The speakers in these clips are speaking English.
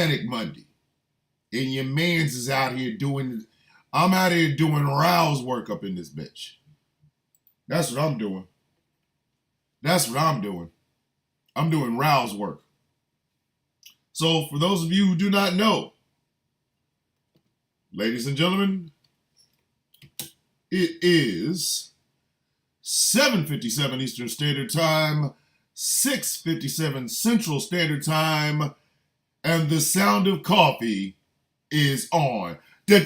Manic Monday. And your mans is out here I'm out here doing rouse work up in this bitch. That's what I'm doing. That's what I'm doing. I'm doing rouse work. So for those of you who do not know, ladies and gentlemen, it is 7:57 Eastern Standard Time, 6:57 Central Standard Time, and the sound of coffee is on. My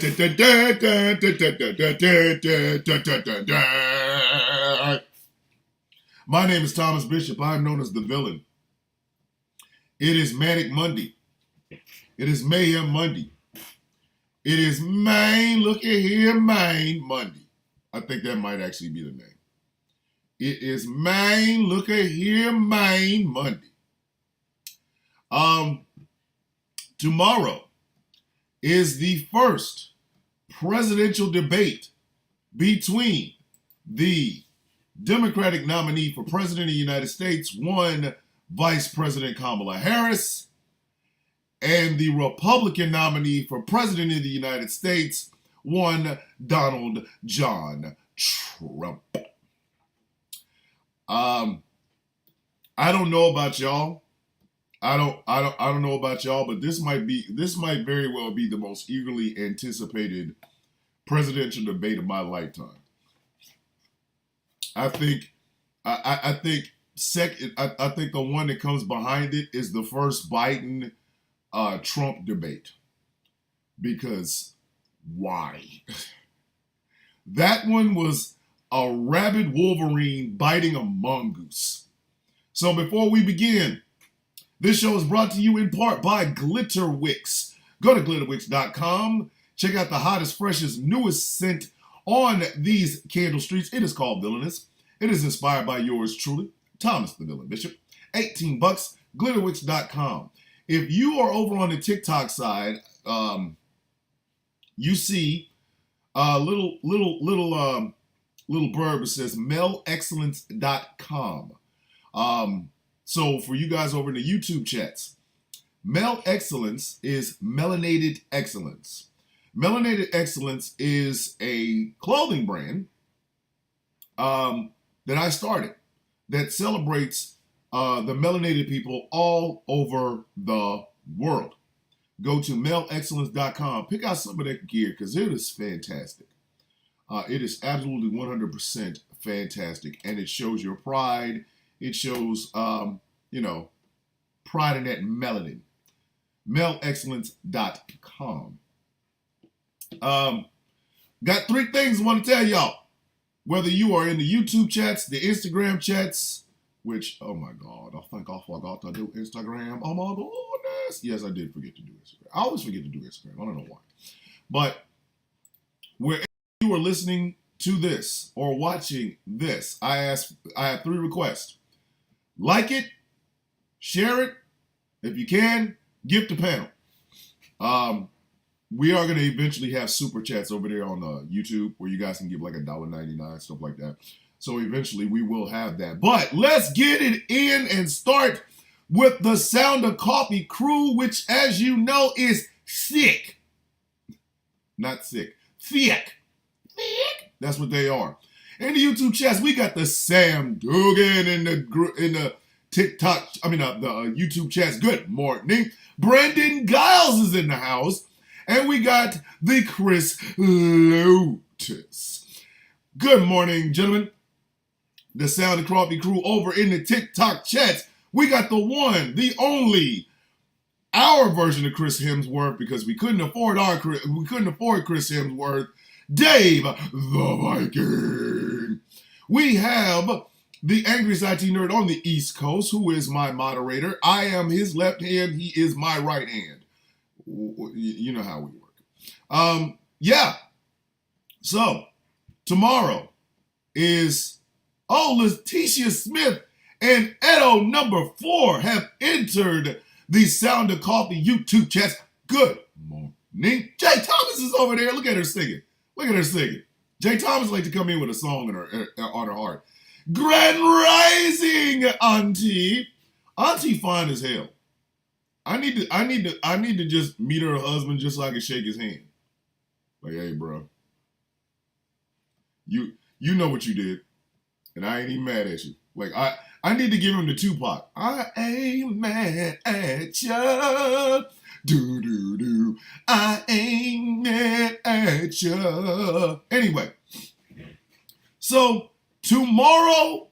name is Thomas Bishop. I am known as the villain. It is Manic Monday. It is Mayhem Monday. It is looky here, Monday. I think that might actually be the name. It is looky here, Monday. Tomorrow is the first presidential debate between the Democratic nominee for President of the United States, one Vice President Kamala Harris, and the Republican nominee for President of the United States, one Donald John Trump. I don't know about y'all. I don't know about y'all, but this might very well be the most eagerly anticipated presidential debate of my lifetime. I think the one that comes behind it is the first Biden Trump debate. Because why? That one was a rabid Wolverine biting a mongoose. So before we begin, this show is brought to you in part by Glitterwix. Go to glitterwix.com. Check out the hottest, freshest, newest scent on these candle streets. It is called Villainous. It is inspired by yours truly, Thomas the Villain Bishop. $18, glitterwix.com. If you are over on the TikTok side, you see a little blurb that says melexcellence.com. So for you guys over in the YouTube chats, Mel Excellence is Melanated Excellence. Melanated Excellence is a clothing brand that I started that celebrates the melanated people all over the world. Go to melexcellence.com. Pick out some of that gear because it is fantastic. It is absolutely 100% fantastic, and it shows your pride. It shows, pride in that melanin. melexcellence.com. Got three things I want to tell y'all. Whether you are in the YouTube chats, the Instagram chats, which, oh my God, I think I forgot to do Instagram. Oh my goodness. Yes, I did forget to do Instagram. I always forget to do Instagram. I don't know why. But wherever you are listening to this or watching this, I have three requests. Like it, share it, if you can, gift the panel. We are going to eventually have super chats over there on YouTube where you guys can give like $1.99, stuff like that. So eventually we will have that. But let's get it in and start with the Sound of Coffee crew, which, as you know, is sick. Not sick. Thick. Thick. That's what they are. In the YouTube chats, we got the Sam Dugan in the TikTok, the YouTube chats. Good morning. Brandon Giles is in the house. And we got the Chris Lotus. Good morning, gentlemen. The Sound of Coffee crew over in the TikTok chats. We got the one, the only, our version of Chris Hemsworth, because we couldn't afford Chris Hemsworth, Dave the Viking. We have the Angriest IT Nerd on the East Coast, who is my moderator. I am his left hand. He is my right hand. You know how we work. So tomorrow is Letitia Smith and Edo number 4 have entered the Sound of Coffee YouTube chats. Good morning. Jay Thomas is over there. Look at her singing. Jay Thomas like to come in with a song on her heart. Grand Rising, Auntie. Auntie fine as hell. I need to just meet her husband just so I can shake his hand. Like, hey, bro, you know what you did, and I ain't even mad at you. Like, I need to give him the Tupac. I ain't mad at ya. Do do do. I ain't mad at ya. Anyway, so tomorrow.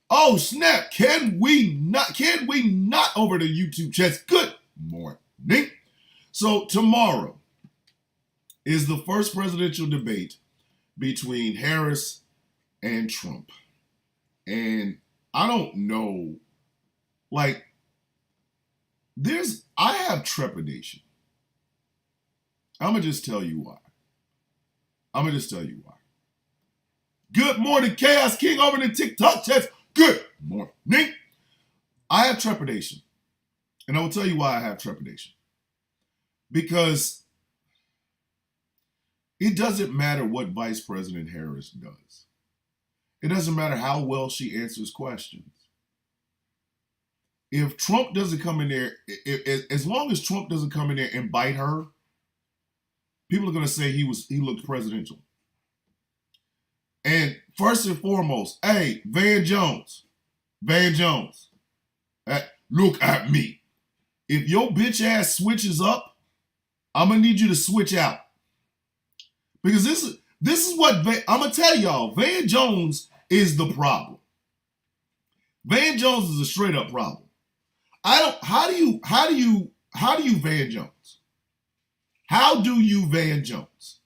Oh snap! Can we not over the YouTube chats? Good morning. So tomorrow is the first presidential debate between Harris and Trump. And I don't know, like, I have trepidation. I'm going to just tell you why. Good morning, Chaos King over in the TikTok chats. Good morning. I have trepidation. And I will tell you why I have trepidation. Because it doesn't matter what Vice President Harris does. It doesn't matter how well she answers questions. If Trump doesn't come in there, as long as Trump doesn't come in there and bite her, people are going to say he looked presidential. And first and foremost, hey, Van Jones, look at me. If your bitch ass switches up, I'm going to need you to switch out. Because this is what I'm going to tell y'all. Van Jones is the problem. Van Jones is a straight up problem. How do you Van Jones? How do you Van Jones?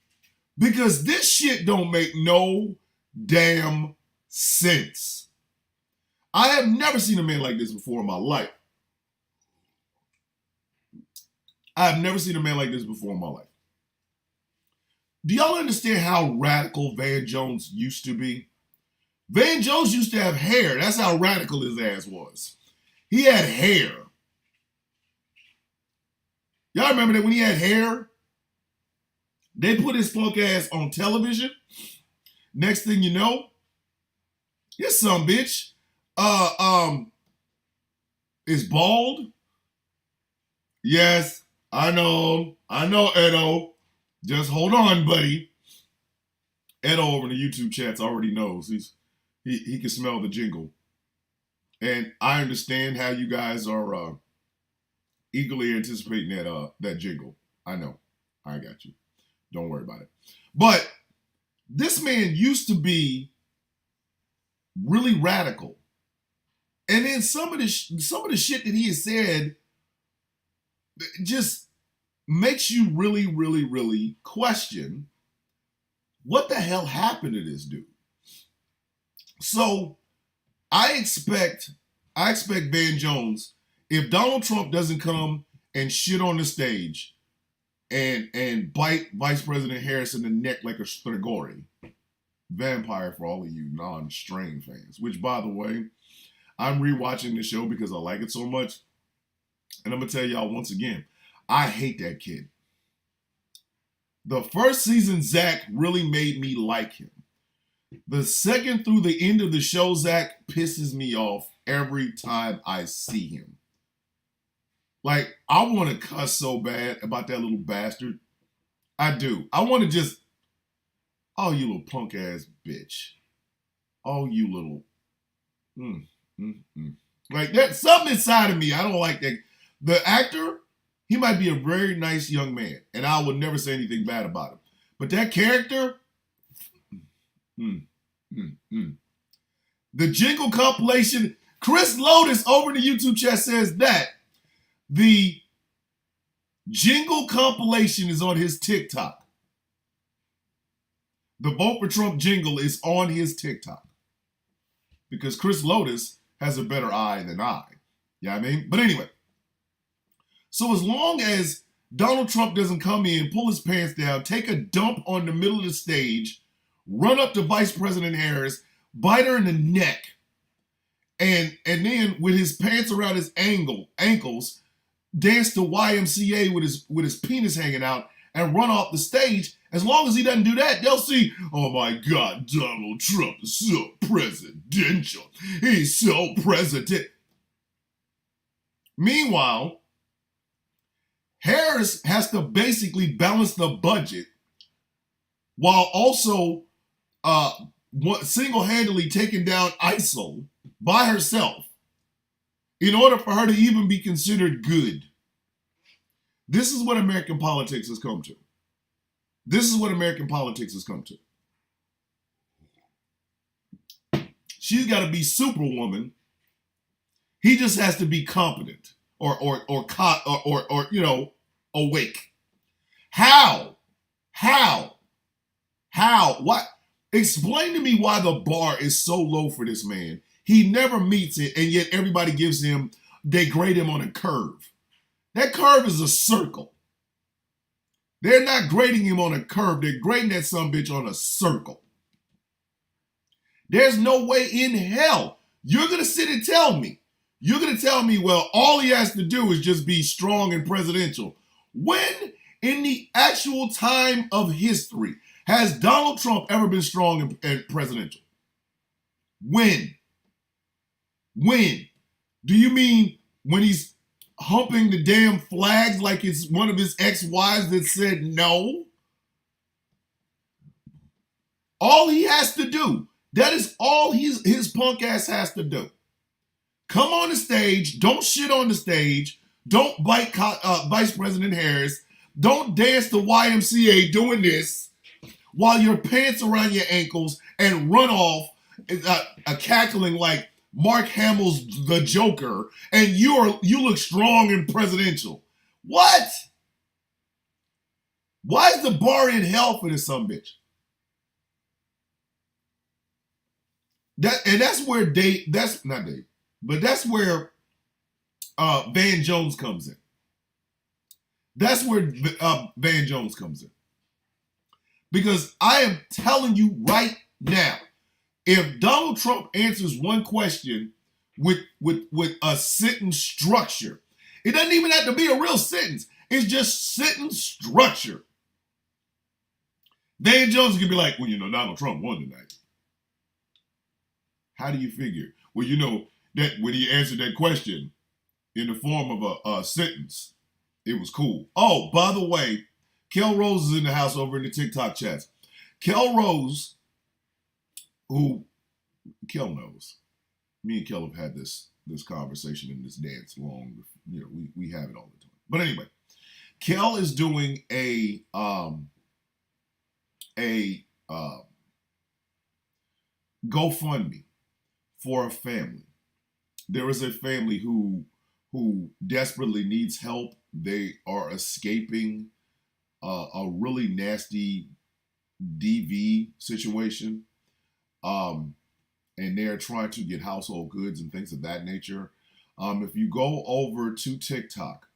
Because this shit don't make no damn sense. I have never seen a man like this before in my life. Do y'all understand how radical Van Jones used to be? Van Jones used to have hair. That's how radical his ass was. He had hair. Y'all remember that when he had hair? They put his punk ass on television. Next thing you know, this some bitch is bald. Yes, I know, Edo. Just hold on, buddy. Edo over in the YouTube chats already knows. He can smell the jingle. And I understand how you guys are eagerly anticipating that jingle. I know. I got you. Don't worry about it. But this man used to be really radical. And then some of the shit that he has said just makes you really, really, really question what the hell happened to this dude. So I expect Van Jones, if Donald Trump doesn't come and shit on the stage and bite Vice President Harris in the neck like a Strigoi, vampire for all of you non-Strain fans, which, by the way, I'm rewatching the show because I like it so much. And I'm going to tell y'all once again, I hate that kid. The first season, Zach really made me like him. The second through the end of the show, Zach pisses me off every time I see him. Like, I want to cuss so bad about that little bastard. I do. I want to just, oh, you little punk ass bitch. Oh, you little, Like, that's something inside of me. I don't like that. The actor, he might be a very nice young man, and I would never say anything bad about him. But that character, The jingle compilation, Chris Lotus over in the YouTube chat says that the jingle compilation is on his TikTok. The Vote for Trump jingle is on his TikTok. Because Chris Lotus has a better eye than I. You know what I mean? But anyway. So as long as Donald Trump doesn't come in, pull his pants down, take a dump on the middle of the stage, run up to Vice President Harris, bite her in the neck, and then with his pants around his ankles, dance to YMCA with his penis hanging out and run off the stage. As long as he doesn't do that, they'll see, oh my God, Donald Trump is so presidential. He's so president. Meanwhile, Harris has to basically balance the budget while also single-handedly taking down ISIL by herself in order for her to even be considered good. This is what American politics has come to. This is what American politics has come to. She's got to be Superwoman. He just has to be competent or you know, awake. How? What? Explain to me why the bar is so low for this man. He never meets it, and yet everybody they grade him on a curve. That curve is a circle. They're not grading him on a curve. They're grading that sumbitch on a circle. There's no way in hell you're going to sit and tell me. You're going to tell me, well, all he has to do is just be strong and presidential. When in the actual time of history has Donald Trump ever been strong and presidential? When? When? Do you mean when he's humping the damn flags like it's one of his ex-wives that said no? All he has to do, that is all his punk ass has to do. Come on the stage, don't shit on the stage, don't bite Vice President Harris, don't dance the YMCA doing this while your pants around your ankles and run off cackling like Mark Hamill's The Joker, and you look strong and presidential. What? Why is the bar in hell for this sumbitch? That's where that's where Van Jones comes in. That's where Van Jones comes in. Because I am telling you right now, if Donald Trump answers one question with a sentence structure, it doesn't even have to be a real sentence. It's just sentence structure. Van Jones can be like, well, you know, Donald Trump won tonight. How do you figure? Well, you know, that when he answered that question in the form of a sentence, it was cool. Oh, by the way, Kel Rose is in the house over in the TikTok chats. Kel Rose, who Kel knows, me and Kel have had this conversation in this dance long. You know, we have it all the time. But anyway, Kel is doing a GoFundMe for a family. There is a family who desperately needs help. They are escaping a really nasty DV situation. And they're trying to get household goods and things of that nature. If you go over to TikTok,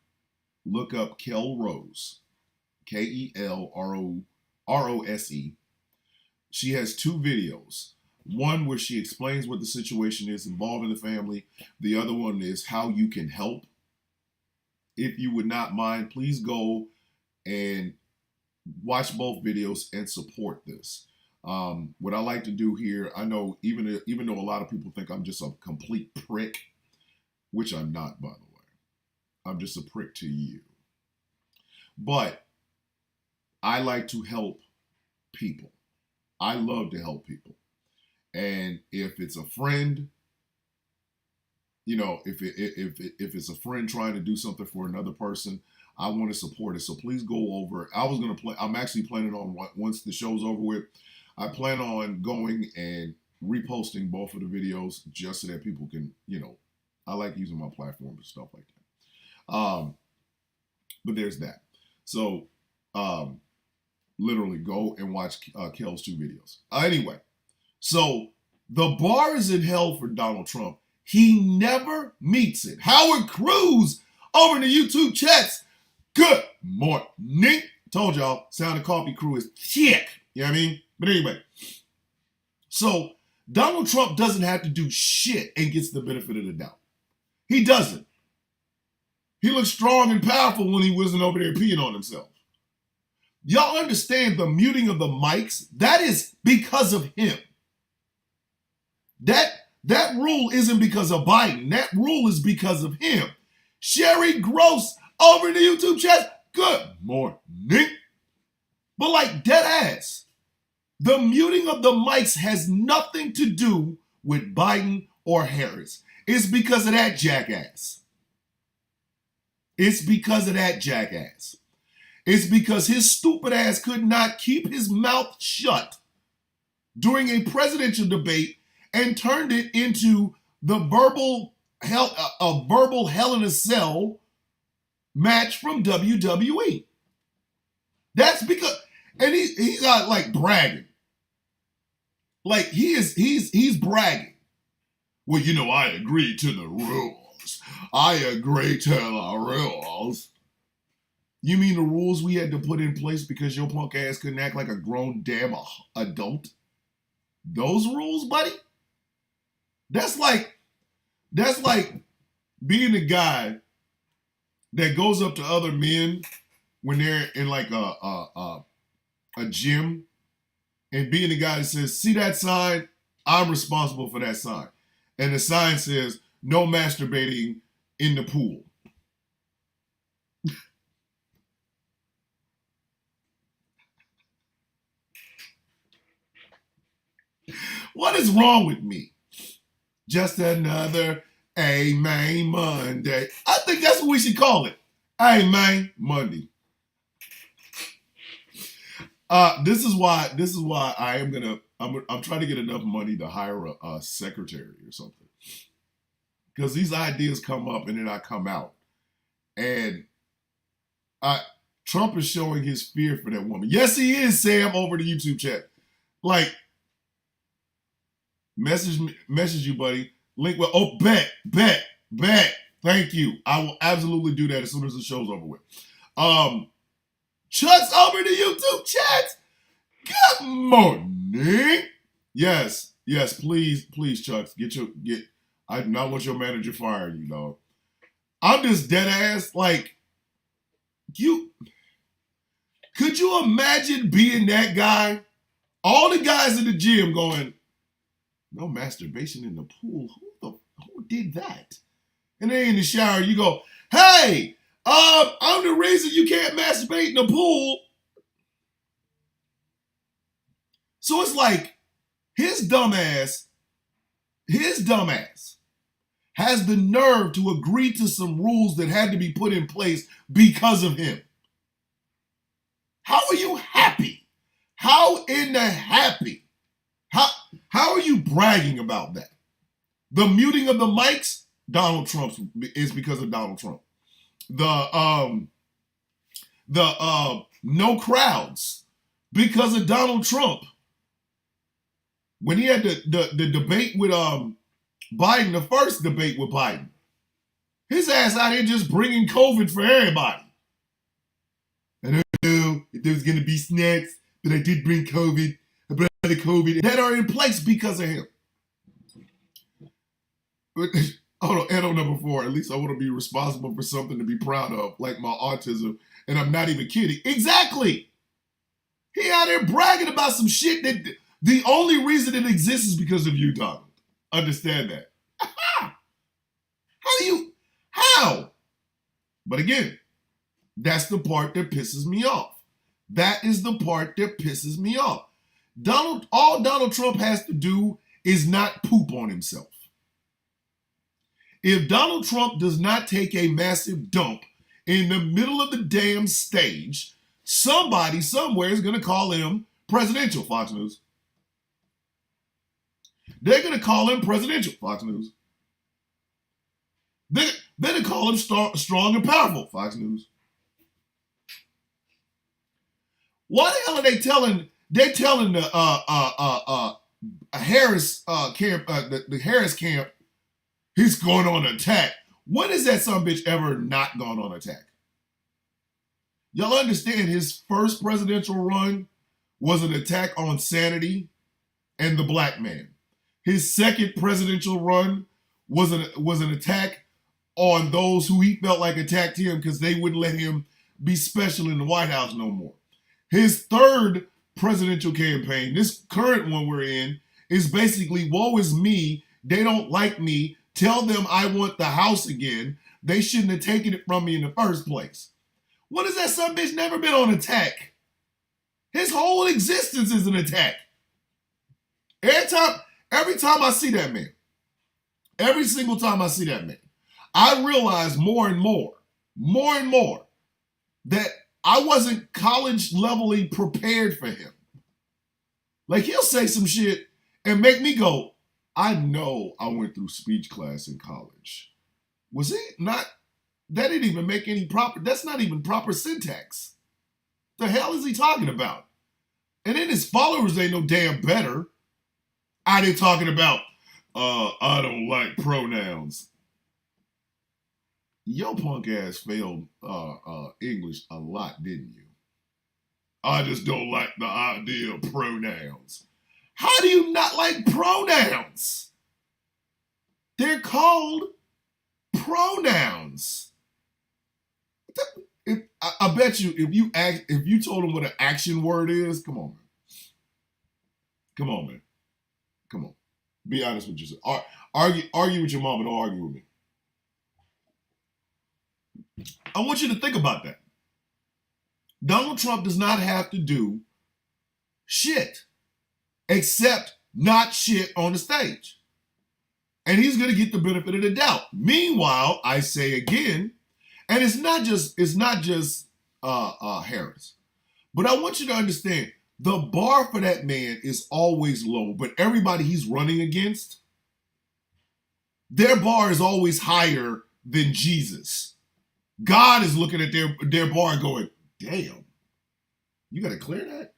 look up Kel Rose, KELROSE. She has 2 videos. One where she explains what the situation is involving the family. The other one is how you can help. If you would not mind, please go and watch both videos and support this. What I like to do here, I know even though a lot of people think I'm just a complete prick, which I'm not, by the way. I'm just a prick to you. But I like to help people. I love to help people. And if it's a friend, you know, if it's a friend trying to do something for another person, I want to support it. So please go over. I'm actually planning on, once the show's over with, I plan on going and reposting both of the videos just so that people can, you know, I like using my platform and stuff like that. But there's that. So literally go and watch Kel's 2 videos. Anyway, so the bar is in hell for Donald Trump. He never meets it. Howard Cruz over in the YouTube chats. Good morning. Told y'all, Sound of Coffee crew is thick. You know what I mean? But anyway, so Donald Trump doesn't have to do shit and gets the benefit of the doubt. He doesn't. He looked strong and powerful when he wasn't over there peeing on himself. Y'all understand the muting of the mics? That is because of him. That rule isn't because of Biden. That rule is because of him. Sherry Gross over in the YouTube chat. Good morning. But like dead ass, the muting of the mics has nothing to do with Biden or Harris. It's because of that jackass. It's because of that jackass. It's because his stupid ass could not keep his mouth shut during a presidential debate and turned it into the verbal Hell in a Cell match from WWE. That's because, and he's not like bragging. Like he's bragging. Well, you know, I agree to the rules. I agree to the rules. You mean the rules we had to put in place because your punk ass couldn't act like a grown damn adult? Those rules, buddy? That's like being the guy that goes up to other men when they're in like a gym and being the guy that says, see that sign? I'm responsible for that sign. And the sign says, no masturbating in the pool. What is wrong with me? Just another Amen Monday. I think that's what we should call it. Amen Monday. This is why I'm trying to get enough money to hire a secretary or something. Because these ideas come up and then I come out. And Trump is showing his fear for that woman. Yes, he is, Sam, over the YouTube chat. Like, message you, buddy. Link with, oh, bet. Thank you. I will absolutely do that as soon as the show's over with. Chuck's over the YouTube chat. Good morning. Yes, please, Chucks, I do not want your manager fired, you know. I'm just dead ass, like, could you imagine being that guy? All the guys in the gym going, no masturbation in the pool. Who did that? And then in the shower, you go, hey, I'm the reason you can't masturbate in the pool. So it's like his dumbass has the nerve to agree to some rules that had to be put in place because of him. How are you happy? How in the happy? How are you bragging about that? The muting of the mics, Donald Trump, is because of Donald Trump. The no crowds because of Donald Trump. When he had the debate with Biden, the first debate with Biden, his ass out here just bringing COVID for everybody. I don't know if there was going to be snacks, but I did bring COVID. I brought the COVID that are in place because of him. Hold on, Edo number 4. At least I want to be responsible for something to be proud of, like my autism, and I'm not even kidding. Exactly. He out there bragging about some shit that the only reason it exists is because of you, Donald. Understand that. How? But again, that's the part that pisses me off. That is the part that pisses me off. All Donald Trump has to do is not poop on himself. If Donald Trump does not take a massive dump in the middle of the damn stage, somebody somewhere is going to call him presidential, Fox News. They're going to call him presidential, Fox News. They're going to call him strong and powerful, Fox News. What the hell are they telling? They're telling the Harris camp, the Harris camp, he's going on an attack. When has that son bitch ever not gone on attack? Y'all understand his first presidential run was an attack on sanity and the black man. His second presidential run was an attack on those who he felt like attacked him because they wouldn't let him be special in the White House no more. His third presidential campaign, this current one we're in, is basically, woe is me, they don't like me, tell them I want the House again, they shouldn't have taken it from me in the first place. What is that some bitch never been on attack? His whole existence is an attack. Every time I see that man, every single time I see that man, I realize more and more that I wasn't college levelly prepared for him. Like, he'll say some shit and make me go, I know I went through speech class in college. Was he not? That didn't even make any proper, that's not even proper syntax. The hell is he talking about? And then his followers ain't no damn better. They talking about, I don't like pronouns. Your punk ass failed English a lot, didn't you? I just don't like the idea of pronouns. How do you not like pronouns? They're called pronouns. I bet you if you told them what an action word is, come on, man. Come on. Be honest with yourself. Argue with your mom, but don't argue with me. I want you to think about that. Donald Trump does not have to do shit except not shit on the stage. And he's going to get the benefit of the doubt. Meanwhile, I say again, and it's not just Harris, but I want you to understand the bar for that man is always low, but everybody he's running against, their bar is always higher than Jesus. God is looking at their bar and going, damn, you got to clear that?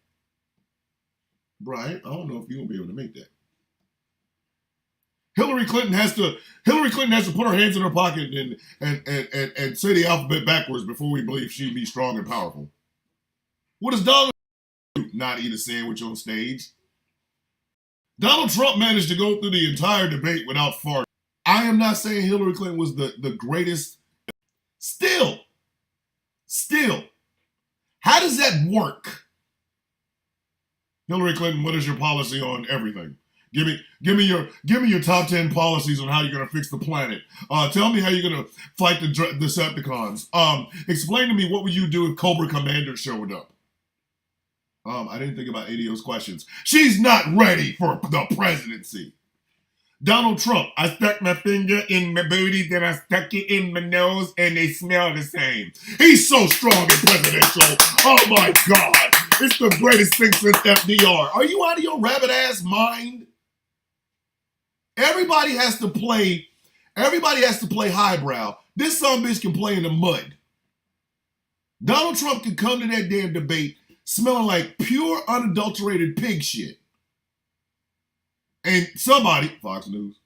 Brian, I don't know if you're going to be able to make that. Hillary Clinton has to put her hands in her pocket and say the alphabet backwards before we believe she'd be strong and powerful. What does Donald do? Not eat a sandwich on stage. Donald Trump managed to go through the entire debate without farting. I am not saying Hillary Clinton was the greatest. Still, how does that work? Hillary Clinton, what is your policy on everything? Give me your top 10 policies on how you're gonna fix the planet. Tell me how you're gonna fight the Decepticons. Explain to me what would you do if Cobra Commander showed up. I didn't think about any of those questions. She's not ready for the presidency. Donald Trump, I stuck my finger in my booty, then I stuck it in my nose, and they smell the same. He's so strong and presidential. Oh my God. It's the greatest thing since FDR. Are you out of your rabbit ass mind? Everybody has to play highbrow. This son bitch can play in the mud. Donald Trump can come to that damn debate smelling like pure unadulterated pig shit. And somebody, Fox News,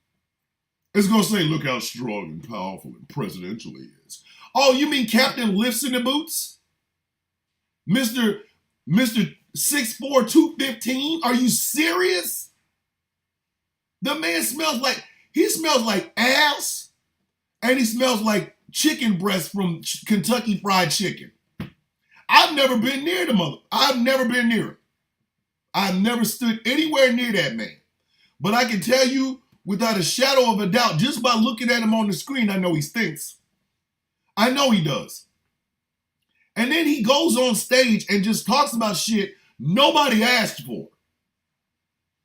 is going to say, look how strong and powerful and presidential he is. Oh, you mean Captain Lifts in the Boots? Mr. 6'4", 215? Are you serious? The man smells like ass, and he smells like chicken breast from Kentucky Fried Chicken. I've never been near the mother. I've never been near him. I've never stood anywhere near that man. But I can tell you without a shadow of a doubt, just by looking at him on the screen, I know he stinks. I know he does. And then he goes on stage and just talks about shit nobody asked for.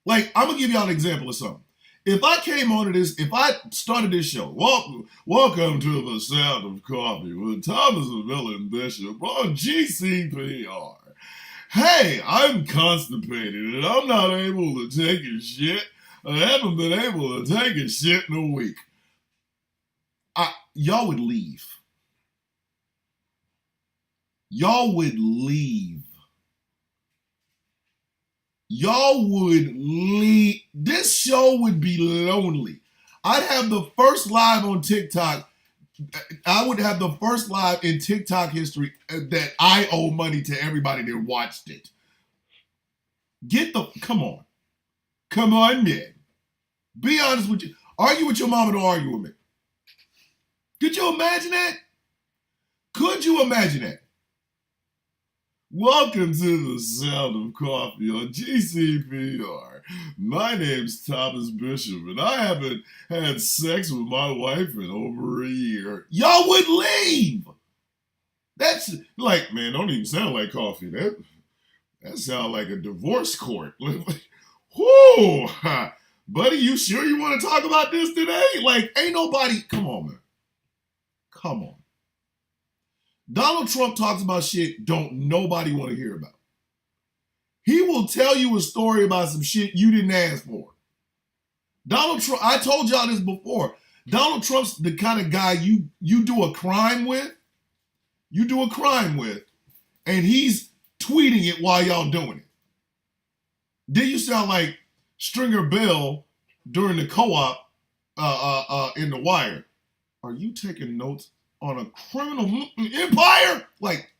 Like, I'm going to give y'all an example of something. If I started this show, welcome to the Sound of Coffee with Thomas Villa and Bishop on GCPR. Hey, I'm constipated and I'm not able to take a shit. I haven't been able to take a shit in a week. Y'all would leave. Y'all would leave. Y'all would leave. This show would be lonely. I'd have the first live on TikTok. I would have the first live in TikTok history that I owe money to everybody that watched it. Come on. Come on, man. Be honest with you. Argue with your mama, don't argue with me. Could you imagine that? Could you imagine that? Welcome to the Sound of Coffee on GCPR. My name's Thomas Bishop, and I haven't had sex with my wife in over a year. Y'all would leave! That's like, man, don't even sound like coffee. That sounds like a divorce court. Whoo! Buddy, you sure you want to talk about this today? Like, ain't nobody. Come on, man. Come on. Donald Trump talks about shit don't nobody want to hear about. He will tell you a story about some shit you didn't ask for. Donald Trump, I told y'all this before. Donald Trump's the kind of guy you do a crime with. You do a crime with, and he's tweeting it while y'all doing it. Then you sound like Stringer Bell during the co-op in The Wire. Are you taking notes on a criminal empire? Like,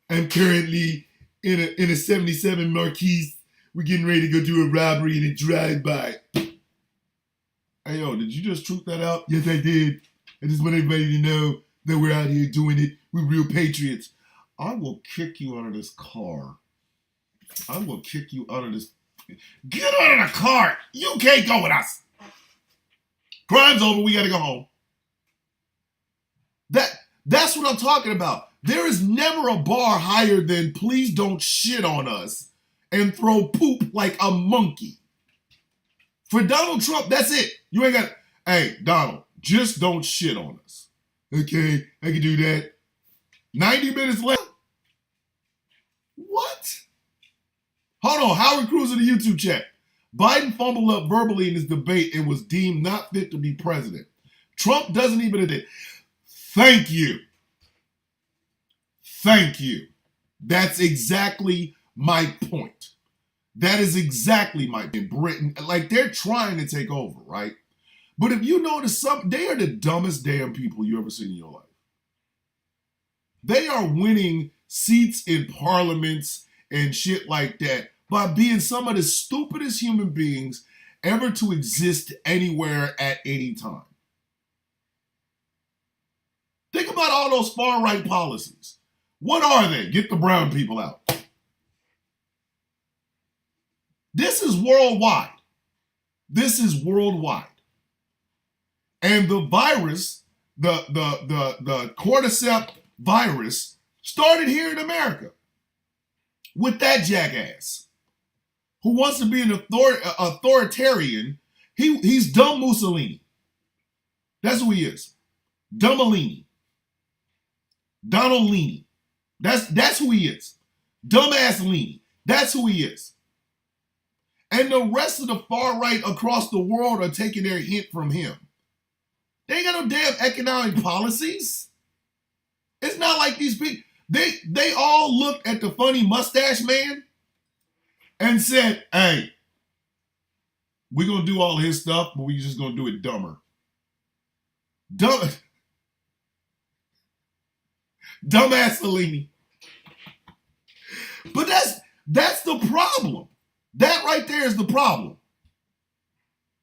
I'm currently in a 77 Marquise. We're getting ready to go do a robbery and a drive-by. Hey, yo, did you just truth that out? Yes, I did. I just want everybody to know that we're out here doing it. We're real patriots. I will kick you out of this car. I will kick you out of this. Get out of the car. You can't go with us. Crime's over. We got to go home. That's what I'm talking about. There is never a bar higher than please don't shit on us and throw poop like a monkey. For Donald Trump, that's it. You ain't got, hey, Donald, just don't shit on us. Okay, I can do that. 90 minutes later. What? Hold on, Howard Cruz in the YouTube chat. Biden fumbled up verbally in his debate and was deemed not fit to be president. Trump doesn't even admit. Thank you. Thank you. That's exactly my point. That is exactly my point. Britain, like they're trying to take over, right? But if you notice, they are the dumbest damn people you ever seen in your life. They are winning seats in parliaments and shit like that by being some of the stupidest human beings ever to exist anywhere at any time. Think about all those far-right policies. What are they? Get the brown people out. This is worldwide. This is worldwide. And the virus, the cordyceps virus, started here in America with that jackass who wants to be an authoritarian. He's dumb Mussolini. That's who he is. Dummalini. Donald Leany. That's who he is. Dumbass Leany. That's who he is. And the rest of the far right across the world are taking their hint from him. They ain't got no damn economic policies. It's not like these people, they all looked at the funny mustache man and said, hey, we're going to do all his stuff, but we're just going to do it dumber. Dumbass Salini. But that's the problem. That right there is the problem.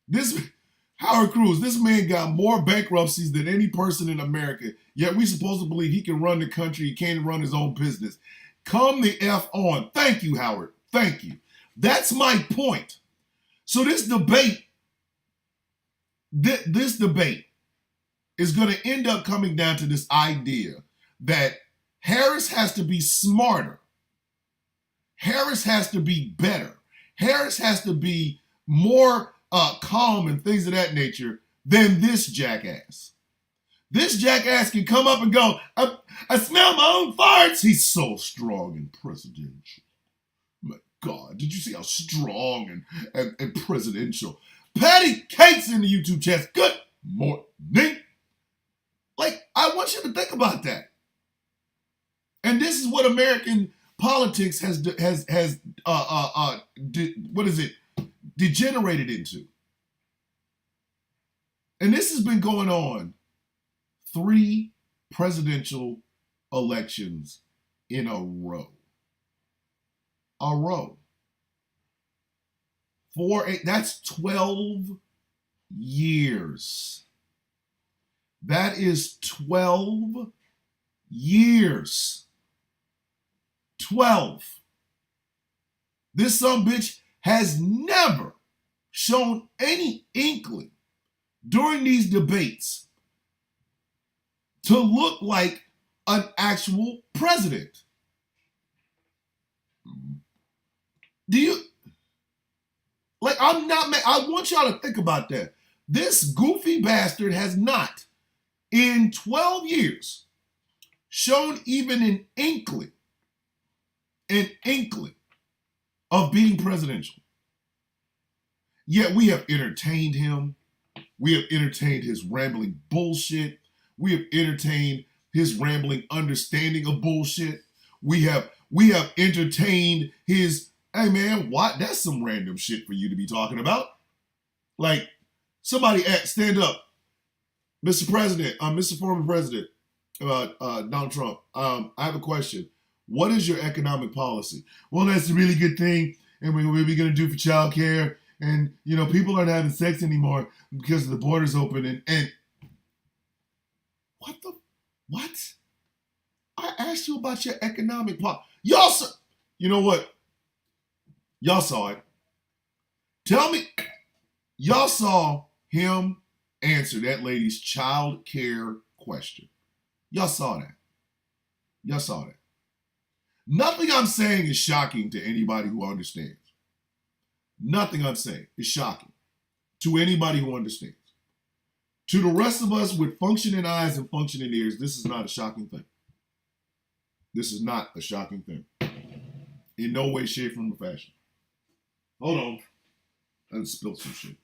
This Howard Cruz, this man got more bankruptcies than any person in America, yet we supposed to believe he can run the country, he can't run his own business. Come the F on. Thank you, Howard. Thank you. That's my point. So this debate is going to end up coming down to this idea that Harris has to be smarter. Harris has to be better. Harris has to be more calm and things of that nature than this jackass. This jackass can come up and go, I smell my own farts. He's so strong and presidential. My God, did you see how strong and presidential? Patty Cake's in the YouTube chat. Good morning. Like, I want you to think about that. And this is what American politics has degenerated into. And this has been going on 3 presidential elections in a row. A row. 8, that's 12 years. That is 12 years. 12. This sumbitch has never shown any inkling during these debates to look like an actual president. Do you, like, I'm not, I want y'all to think about that. This goofy bastard has not, in 12 years, shown even an inkling of being presidential. Yet we have entertained him. We have entertained his rambling bullshit. We have entertained his rambling understanding of bullshit. We have entertained his, hey man, what? That's some random shit for you to be talking about. Like, somebody stand up. Mr. President, Mr. Former President, Donald Trump, I have a question. What is your economic policy? Well, that's a really good thing. And what are we going to do for child care? And, you know, people aren't having sex anymore because the border's open. And what? I asked you about your economic policy. Y'all saw, you know what? Y'all saw it. Tell me, y'all saw him answer that lady's child care question. Y'all saw that. Y'all saw that. Nothing I'm saying is shocking to anybody who understands. Nothing I'm saying is shocking to anybody who understands. To the rest of us with functioning eyes and functioning ears, this is not a shocking thing. This is not a shocking thing. In no way, shape, form, or fashion. Hold on. I just spilled some shit.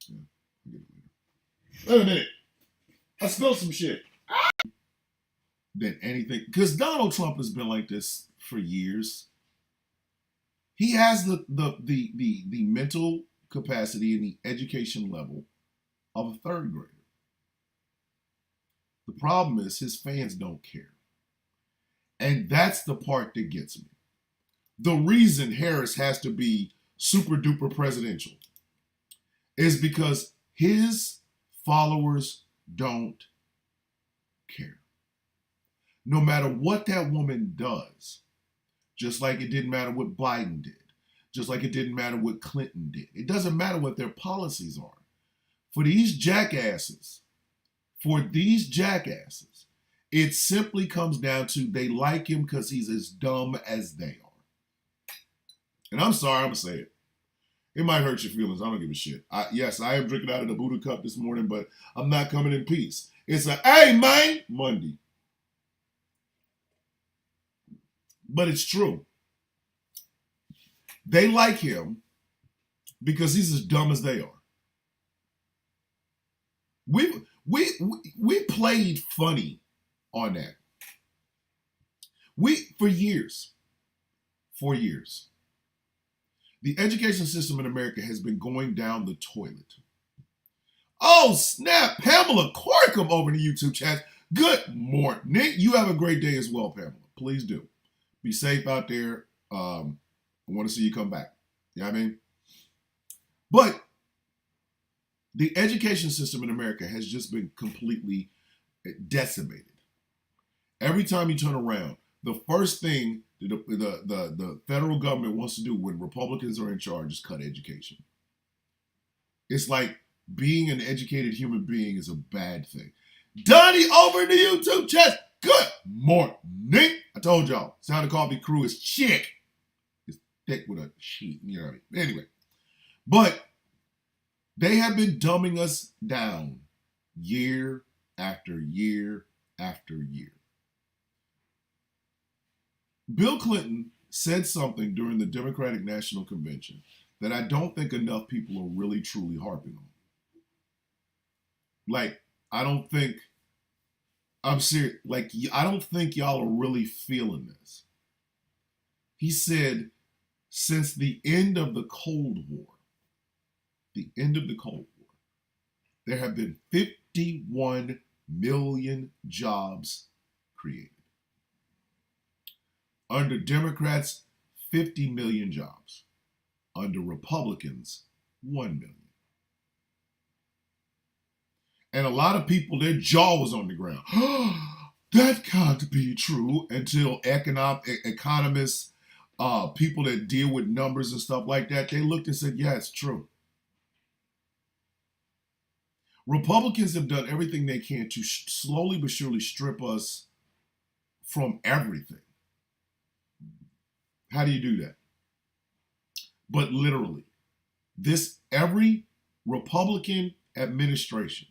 Yeah, I'll get it later. Wait a minute. I spilled some shit. Than anything. Because Donald Trump has been like this for years. He has the mental capacity and the education level of a third grader. The problem is his fans don't care. And that's the part that gets me. The reason Harris has to be super duper presidential is because his followers don't care. No matter what that woman does, just like it didn't matter what Biden did, just like it didn't matter what Clinton did. It doesn't matter what their policies are. For these jackasses, it simply comes down to they like him because he's as dumb as they are. And I'm sorry, I'm going to say it. It might hurt your feelings. I don't give a shit. Yes, I am drinking out of the Buddha cup this morning, but I'm not coming in peace. It's a, hey, man, Monday. But it's true. They like him because he's as dumb as they are. We played funny on that. For years, the education system in America has been going down the toilet. Oh, snap. Pamela Corkum over in the YouTube chat. Good morning. You have a great day as well, Pamela. Please do. Be safe out there. I want to see you come back. You know what I mean? But the education system in America has just been completely decimated. Every time you turn around, the first thing the federal government wants to do when Republicans are in charge is cut education. It's like being an educated human being is a bad thing. Donnie over in the YouTube chat. Good morning. I told y'all, Sound of Coffee crew is chick. It's thick with a sheet, you know what I mean? Anyway, but they have been dumbing us down year after year after year. Bill Clinton said something during the Democratic National Convention that I don't think enough people are really truly harping on. Like, I'm serious. Like, I don't think y'all are really feeling this. He said, since the end of the Cold War, there have been 51 million jobs created. Under Democrats, 50 million jobs. Under Republicans, 1 million. And a lot of people, their jaw was on the ground. that can't be true until economists, people that deal with numbers and stuff like that, they looked and said, yeah, it's true. Republicans have done everything they can to slowly but surely strip us from everything. How do you do that? But literally, every Republican administration,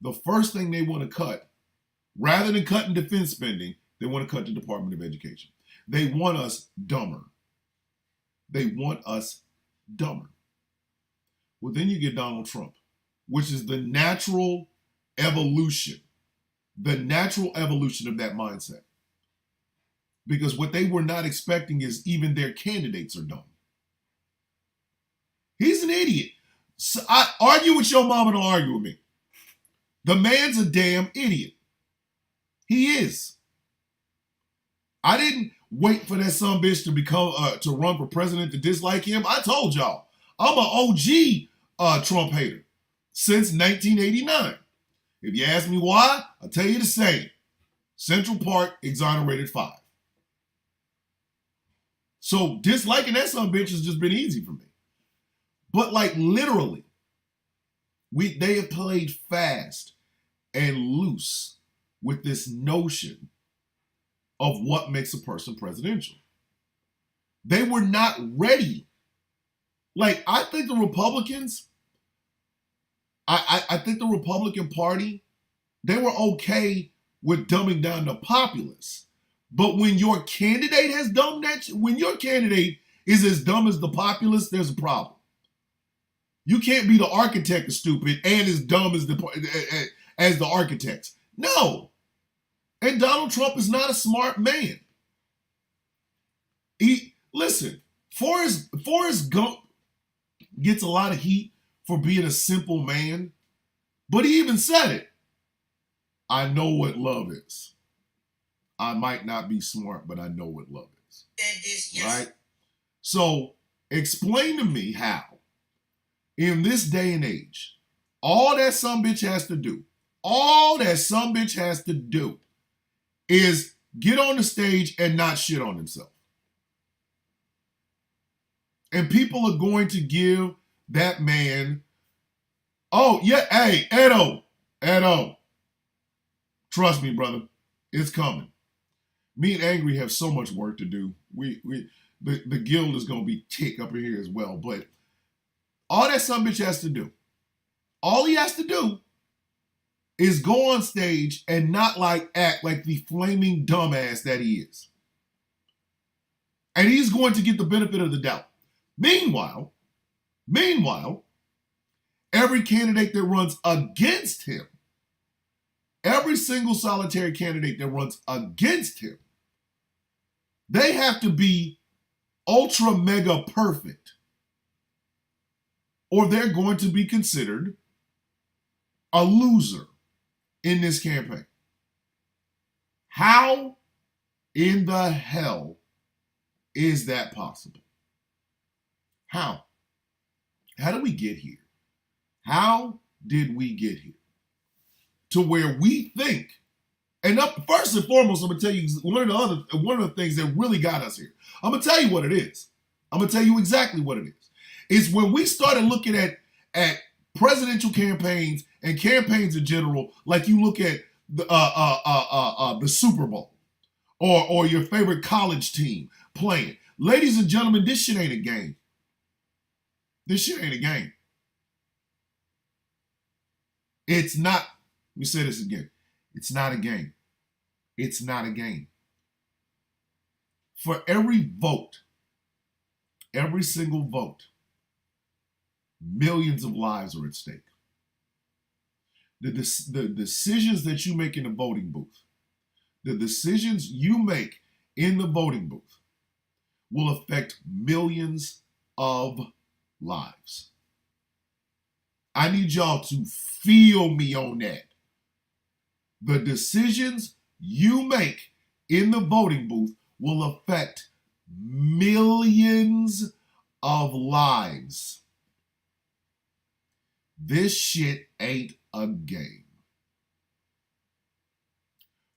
the first thing they want to cut, rather than cutting defense spending, they want to cut the Department of Education. They want us dumber. They want us dumber. Well, then you get Donald Trump, which is the natural evolution of that mindset. Because what they were not expecting is even their candidates are dumb. He's an idiot. So I argue with your mama, don't argue with me. The man's a damn idiot. He is. I didn't wait for that son bitch to run for president to dislike him. I told y'all, I'm an OG Trump hater since 1989. If you ask me why, I'll tell you the same. Central Park exonerated 5. So disliking that son bitch has just been easy for me. But like literally, they have played fast and loose with this notion of what makes a person presidential. They were not ready. Like, I think the Republicans, I think the Republican Party, they were okay with dumbing down the populace. But when your candidate has dumbed that, when your candidate is as dumb as the populace, there's a problem. You can't be the architect of stupid and as dumb as the architects. No. And Donald Trump is not a smart man. Listen, Forrest Gump gets a lot of heat for being a simple man, but he even said it. I know what love is. I might not be smart, but I know what love is. Yes. Right? So explain to me how, in this day and age, all that sumbitch has to do is get on the stage and not shit on himself. And people are going to give that man, oh, yeah, hey, Edo, trust me, brother, it's coming. Me and Angry have so much work to do. The guild is going to be tick up in here as well, but all that sumbitch has to do, all he has to do is go on stage and not act like the flaming dumbass that he is. And he's going to get the benefit of the doubt. Meanwhile, every candidate that runs against him, every single solitary candidate that runs against him, they have to be ultra mega perfect, or they're going to be considered a loser in this campaign. How in the hell is that possible? How? How did we get here? How did we get here? To where we think, and first and foremost, I'm going to tell you one of the things that really got us here. I'm going to tell you what it is. I'm going to tell you exactly what it is. It's when we started looking at presidential campaigns and campaigns in general, like you look at the Super Bowl or your favorite college team playing. Ladies and gentlemen, this shit ain't a game. This shit ain't a game. It's not. Let me say this again. It's not a game. It's not a game. For every vote, every single vote, millions of lives are at stake. The decisions that you make in the voting booth, the decisions you make in the voting booth will affect millions of lives. I need y'all to feel me on that. The decisions you make in the voting booth will affect millions of lives. This shit ain't a game.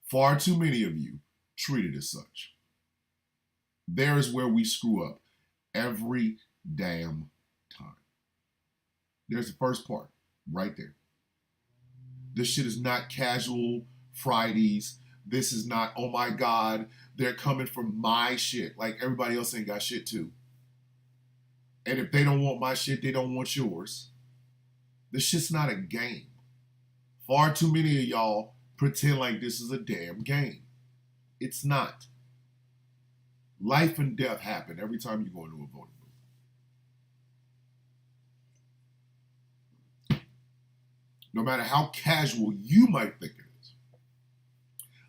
Far too many of you treat it as such. There is where we screw up every damn time. There's the first part right there. This shit is not casual Fridays. This is not, oh my God, they're coming for my shit. Like everybody else ain't got shit too. And if they don't want my shit, they don't want yours. This shit's not a game. Far too many of y'all pretend like this is a damn game. It's not. Life and death happen every time you go into a voting booth. No matter how casual you might think it is,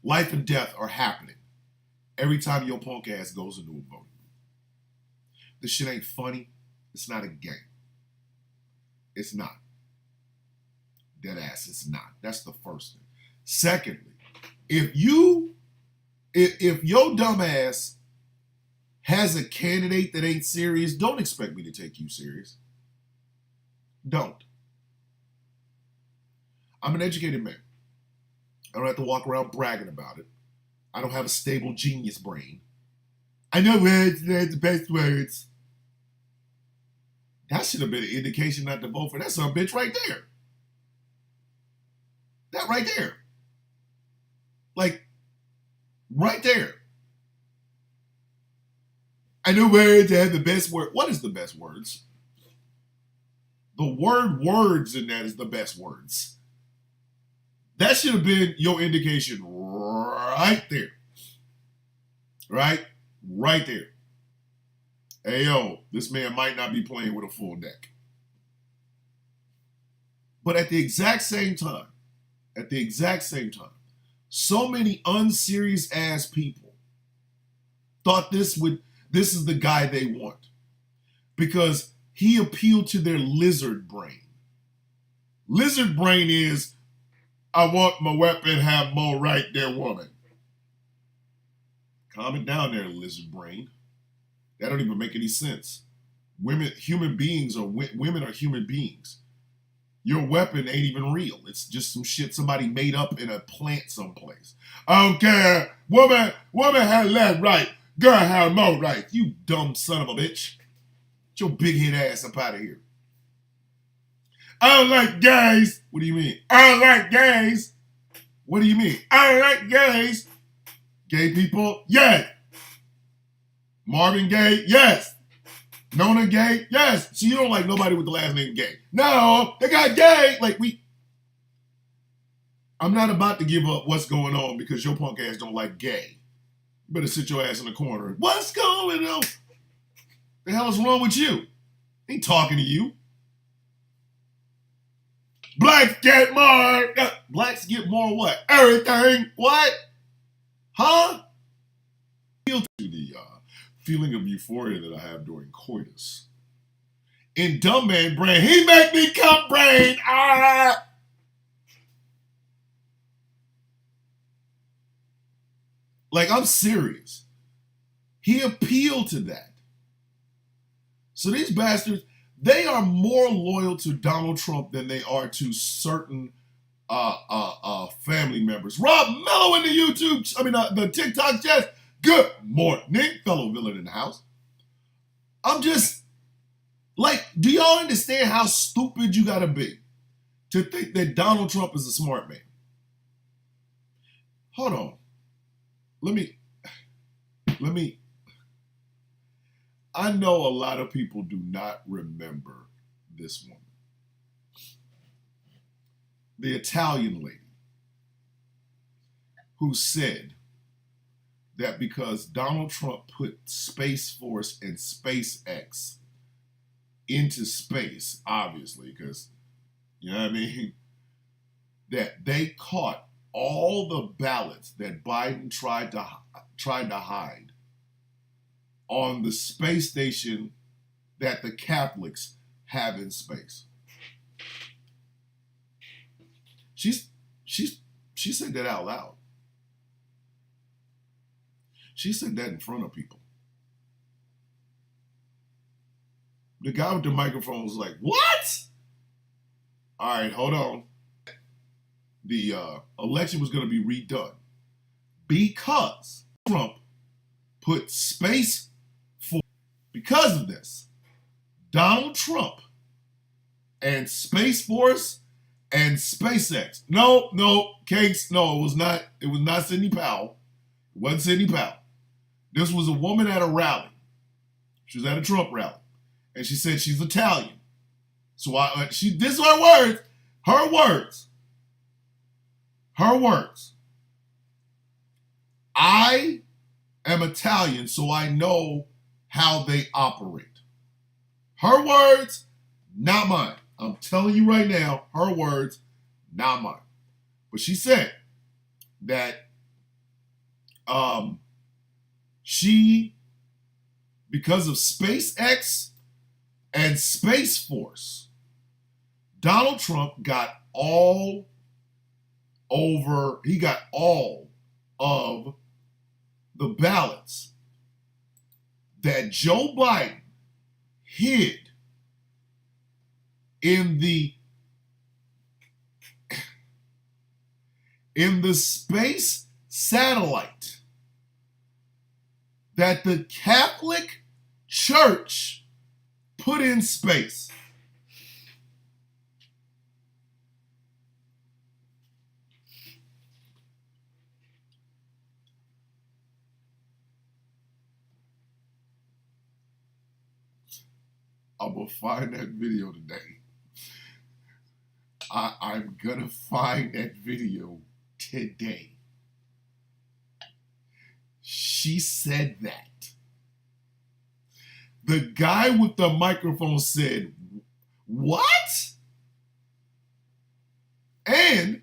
life and death are happening every time your punk ass goes into a voting booth. This shit ain't funny. It's not a game. It's not. Dead ass, it's not. That's the first thing. Secondly, if your dumb ass has a candidate that ain't serious, don't expect me to take you serious. Don't. I'm an educated man. I don't have to walk around bragging about it. I don't have a stable genius brain. I know words, they're the best words. That should have been an indication not to vote for that son of a bitch right there. That right there. Like, right there. I know words have the best word. What is the best words? The word words in that is the best words. That should have been your indication right there. Right? Right there. Hey, yo, this man might not be playing with a full deck. But at the exact same time, so many unserious ass people thought this is the guy they want because he appealed to their lizard brain. Lizard brain is, I want my weapon have more right than woman. Calm it down there, lizard brain. That don't even make any sense. Women are human beings. Your weapon ain't even real. It's just some shit somebody made up in a plant someplace. I don't care. Woman has left right. Girl have more right. You dumb son of a bitch. Get your big head ass up out of here. I don't like gays. What do you mean? I don't like gays. What do you mean? I don't like gays. Gay people? Yes. Marvin Gaye? Yes. Nona Gay? Yes. So you don't like nobody with the last name Gay? No, they got gay. Like I'm not about to give up what's going on because your punk ass don't like gay. You better sit your ass in the corner. What's going on? The hell is wrong with you? Ain't talking to you. Blacks get more. Blacks get more what? Everything. What? Huh? Feel to the feeling of euphoria that I have during coitus. In dumb man brain, he make me come brain. Ah! Like, I'm serious. He appealed to that. So these bastards, they are more loyal to Donald Trump than they are to certain family members. Rob Mello in the the TikTok chat. Good morning, fellow villain in the house. I'm just, like, do y'all understand how stupid you gotta be to think that Donald Trump is a smart man? Hold on. Let me, I know a lot of people do not remember this woman. The Italian lady who said that because Donald Trump put Space Force and SpaceX into space, obviously, because, you know what I mean, that they caught all the ballots that Biden tried to hide on the space station that the Catholics have in space. She said that out loud. She said that in front of people. The guy with the microphone was like, what? All right, hold on. The election was going to be redone. because Trump put Space Force. Because of this, Donald Trump and Space Force and SpaceX. No, Cakes. No, it was not. It was not Sidney Powell. It wasn't Sidney Powell. This was a woman at a rally. She was at a Trump rally, and she said she's Italian. So this is her words. Her words. Her words. I am Italian, so I know how they operate. Her words, not mine. I'm telling you right now, her words, not mine. But she said that she, because of SpaceX and Space Force, Donald Trump got all of the ballots that Joe Biden hid in the space satellite that the Catholic Church put in space. I'm going to find that video today. I'm going to find that video today. She said that. The guy with the microphone said, what? And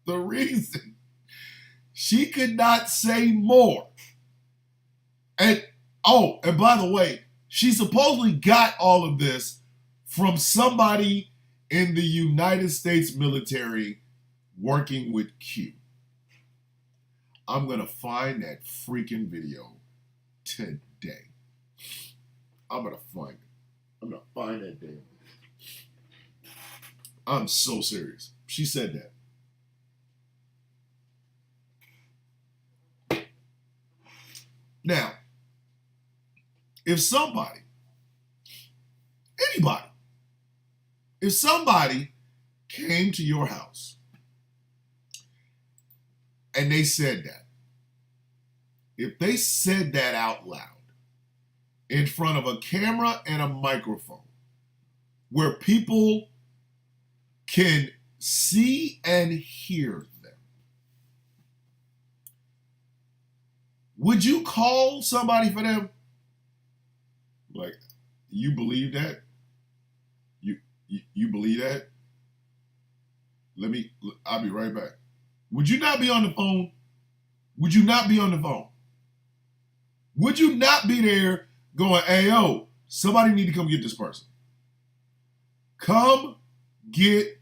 the reason she could not say more. And by the way, she supposedly got all of this from somebody in the United States military working with Q. I'm going to find that freaking video today. I'm going to find it. I'm going to find that damn video. I'm so serious. She said that. Now, if somebody came to your house and they said that, if they said that out loud in front of a camera and a microphone where people can see and hear them, would you call somebody for them? Like, you believe that? You believe that? I'll be right back. Would you not be on the phone? Would you not be on the phone? Would you not be there going, hey, yo, somebody need to come get this person. Come get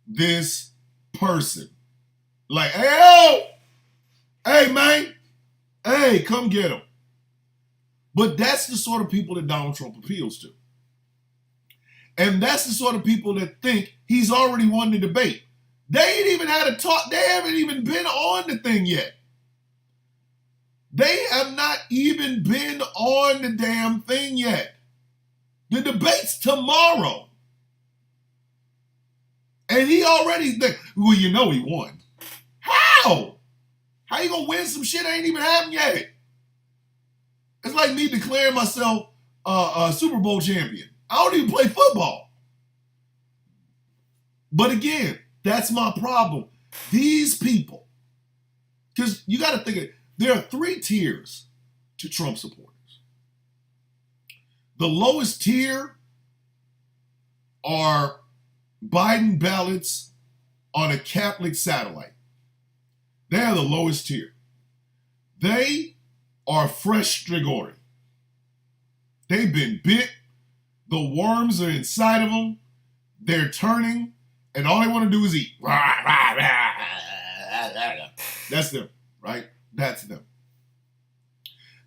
this person. Like, hey, yo, hey, man, hey, come get him. But that's the sort of people that Donald Trump appeals to. And that's the sort of people that think he's already won the debate. They ain't even had a talk. They haven't even been on the thing yet. They have not even been on the damn thing yet. The debate's tomorrow. And he already, well, you know he won. How? How you gonna win some shit that ain't even happened yet? It's like me declaring myself a Super Bowl champion. I don't even play football. But again, that's my problem. These people, because you got to think of it, there are 3 tiers to Trump supporters. The lowest tier are Biden ballots on a Catholic satellite. They are the lowest tier. They are fresh Strigoi. They've been bit. The worms are inside of them. They're turning, and all they want to do is eat. That's them, right? That's them.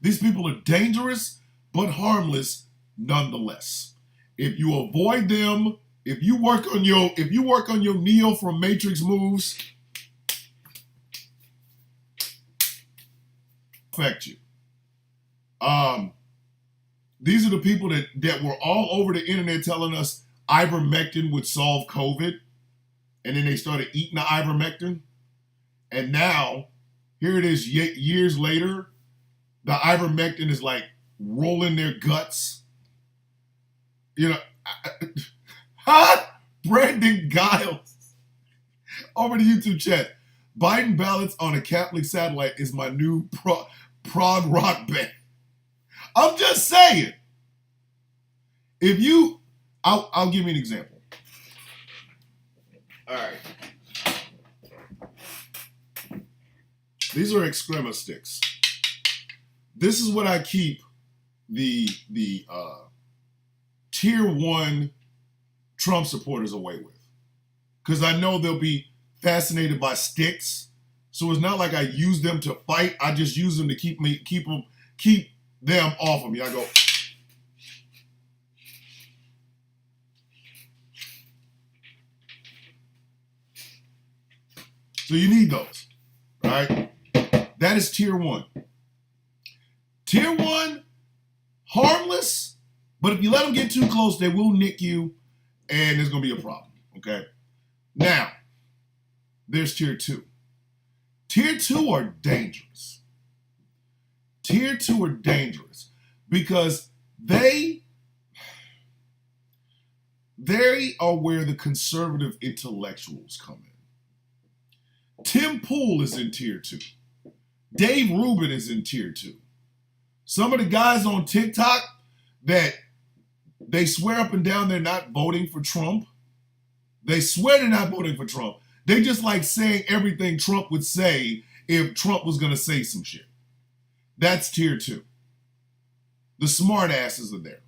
These people are dangerous, but harmless nonetheless. If you avoid them, If you work on your Neo from Matrix moves, affect you. These are the people that were all over the internet telling us ivermectin would solve COVID, and then they started eating the ivermectin, and now here it is years later, the ivermectin is like rolling their guts. You know, Brandon Giles over the YouTube chat. Biden ballots on a Catholic satellite is my new prog rock band. I'm just saying. If you, I'll give you an example. All right. These are excrema sticks. This is what I keep the tier 1 Trump supporters away with. Because I know they'll be fascinated by sticks. So it's not like I use them to fight. I just use them to keep them off of me. I go. So you need those, right? That is tier 1. Tier 1, harmless, but if you let them get too close, they will nick you, and there's going to be a problem, okay? Now, there's tier 2. Tier 2 are dangerous. Tier 2 are dangerous because they are where the conservative intellectuals come in. Tim Pool is in tier 2. Dave Rubin is in tier 2. Some of the guys on TikTok that they swear up and down they're not voting for Trump. They swear they're not voting for Trump. They just like saying everything Trump would say if Trump was going to say some shit. That's tier 2. The smart asses are there.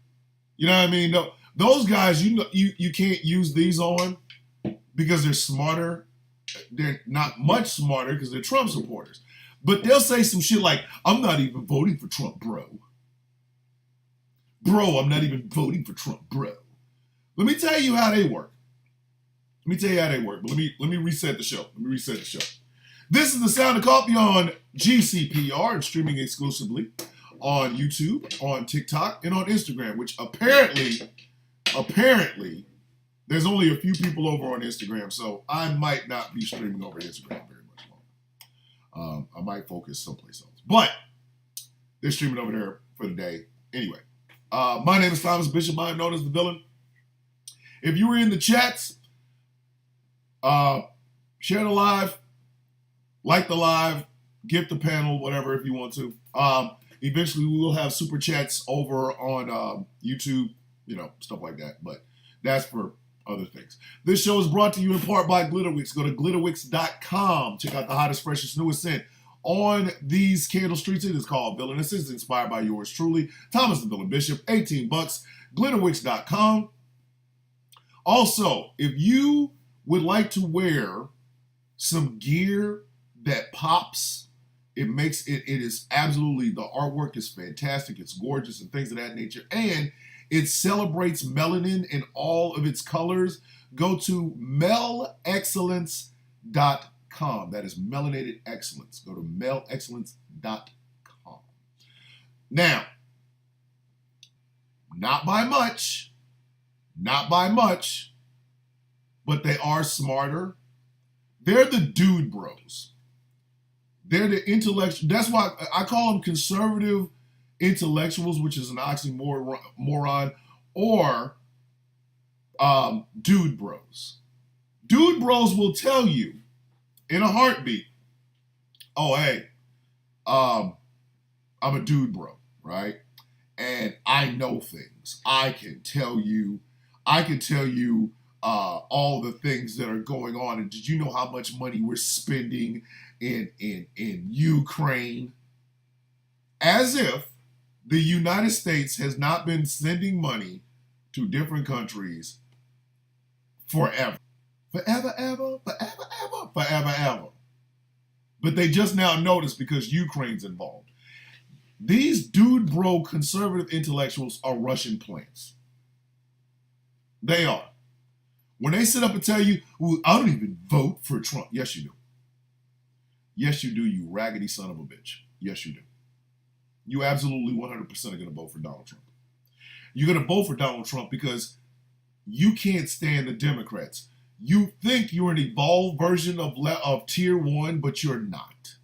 You know what I mean? No, those guys, you can't use these on because they're smarter. They're not much smarter because they're Trump supporters. But they'll say some shit like, I'm not even voting for Trump, bro. Bro, I'm not even voting for Trump, bro. Let me tell you how they work. But let me reset the show. This is The Sound of Coffee on GCPR and streaming exclusively on YouTube, on TikTok, and on Instagram, which apparently, there's only a few people over on Instagram, so I might not be streaming over Instagram very much longer. I might focus someplace else. But they're streaming over there for the day. Anyway, my name is Thomas Bishop. I'm known as The Villain. If you were in the chats, share the live, like the live, gift the panel, whatever if you want to. Eventually we will have super chats over on YouTube, stuff like that. But that's for other things. This show is brought to you in part by Glitterwix. Go to glitterwix.com. Check out the hottest, freshest, newest scent on these candle streets. It is called Villainous. It's inspired by yours truly, Thomas the Villain Bishop. $18. Glitterwix.com. Also, if you would like to wear some gear that pops, it is absolutely, the artwork is fantastic, it's gorgeous and things of that nature, and it celebrates melanin in all of its colors. Go to melexcellence.com. That is melanated excellence. Go to melexcellence.com. Now, not by much, but they are smarter. They're the dude bros. They're the intellectual. That's why I call them conservative intellectuals, which is an oxymoron, or dude bros. Dude bros will tell you in a heartbeat, oh, hey, I'm a dude bro, right? And I know things. I can tell you all the things that are going on. And did you know how much money we're spending in Ukraine? As if the United States has not been sending money to different countries forever. Forever. But they just now noticed because Ukraine's involved. These dude bro conservative intellectuals are Russian plants. They are. When they sit up and tell you, well, I don't even vote for Trump. Yes, you do. Yes, you do, you raggedy son of a bitch. Yes, you do. You absolutely 100% are going to vote for Donald Trump. You're going to vote for Donald Trump because you can't stand the Democrats. You think you're an evolved version of tier one, but you're not.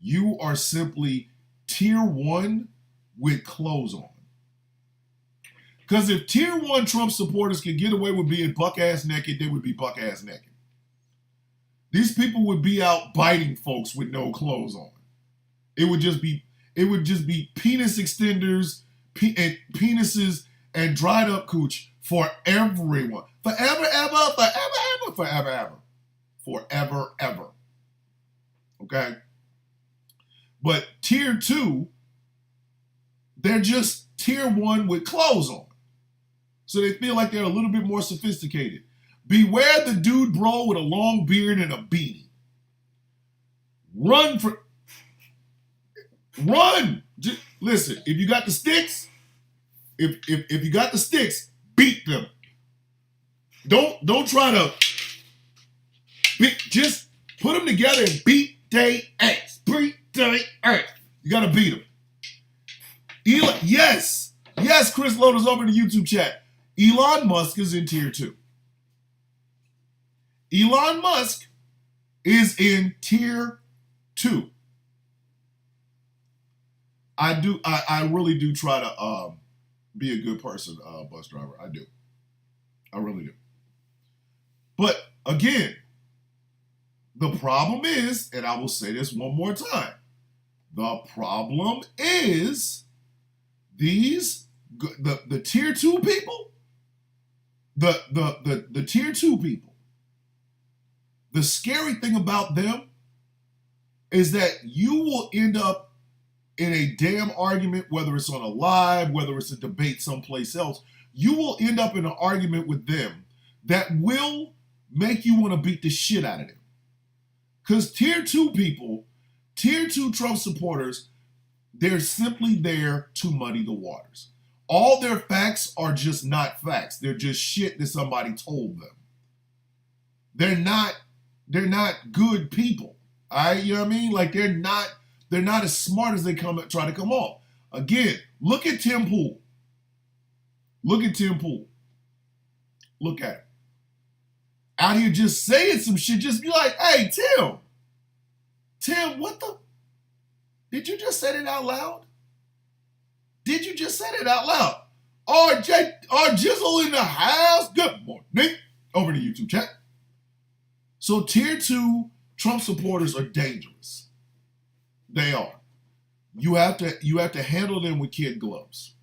You are simply tier one with clothes on. Because if tier one Trump supporters can get away with being buck-ass naked, they would be buck-ass naked. These people would be out biting folks with no clothes on. It would just be penis extenders, penises, and dried up cooch for everyone. Forever, ever, forever, ever, forever, ever. Forever, ever. Okay? But tier two, they're just tier one with clothes on. So they feel like they're a little bit more sophisticated. Beware the dude, bro, with a long beard and a beanie. Run. Just, listen, if you got the sticks, if you got the sticks, beat them. Don't try to just put them together and beat they ass. Beat they ass. You gotta beat them. Yes, Chris Loder's over in the YouTube chat. Elon Musk is in tier two. Elon Musk is in tier two. I really do try to be a good person, bus driver. I do. I really do. But again, the problem is, and I will say this one more time, the problem is the tier two people, the tier two people, the scary thing about them is that you will end up in a damn argument, whether it's on a live, whether it's a debate someplace else, you will end up in an argument with them that will make you want to beat the shit out of them. Because tier two people, tier two Trump supporters, they're simply there to muddy the waters. All their facts are just not facts. They're just shit that somebody told them. They're not good people. All right, you know what I mean? Like they're not as smart as they try to come off. Again, look at Tim Pool. Look at Tim Pool. Look at it. Out here just saying some shit. Just be like, hey, Tim, what the? Did you just say it out loud? Did you just say it out loud? Jizzle in the house. Good morning. Over to YouTube chat. So tier two Trump supporters are dangerous. They are. You have to handle them with kid gloves.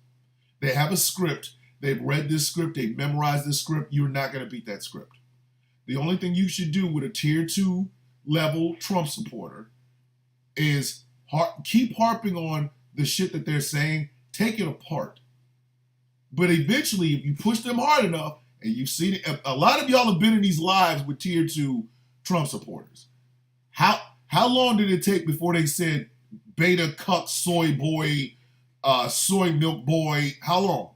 They have a script. They've read this script. They've memorized this script. You're not going to beat that script. The only thing you should do with a tier two level Trump supporter is keep harping on the shit that they're saying. Take it apart. But eventually, if you push them hard enough, and you've seen it, a lot of y'all have been in these lives with tier two Trump supporters. How long did it take before they said beta cuck soy boy, soy milk boy? How long?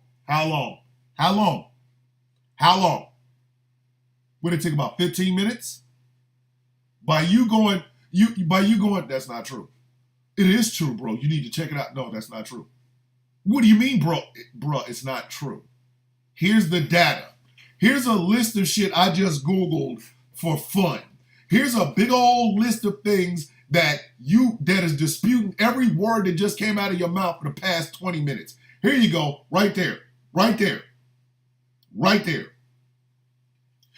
Would it take about 15 minutes? By you going, that's not true. It is true, bro. You need to check it out. No, that's not true. What do you mean, bro? Bro, it's not true. Here's the data. Here's a list of shit I just Googled for fun. Here's a big old list of things that is disputing every word that just came out of your mouth for the past 20 minutes. Here you go, right there.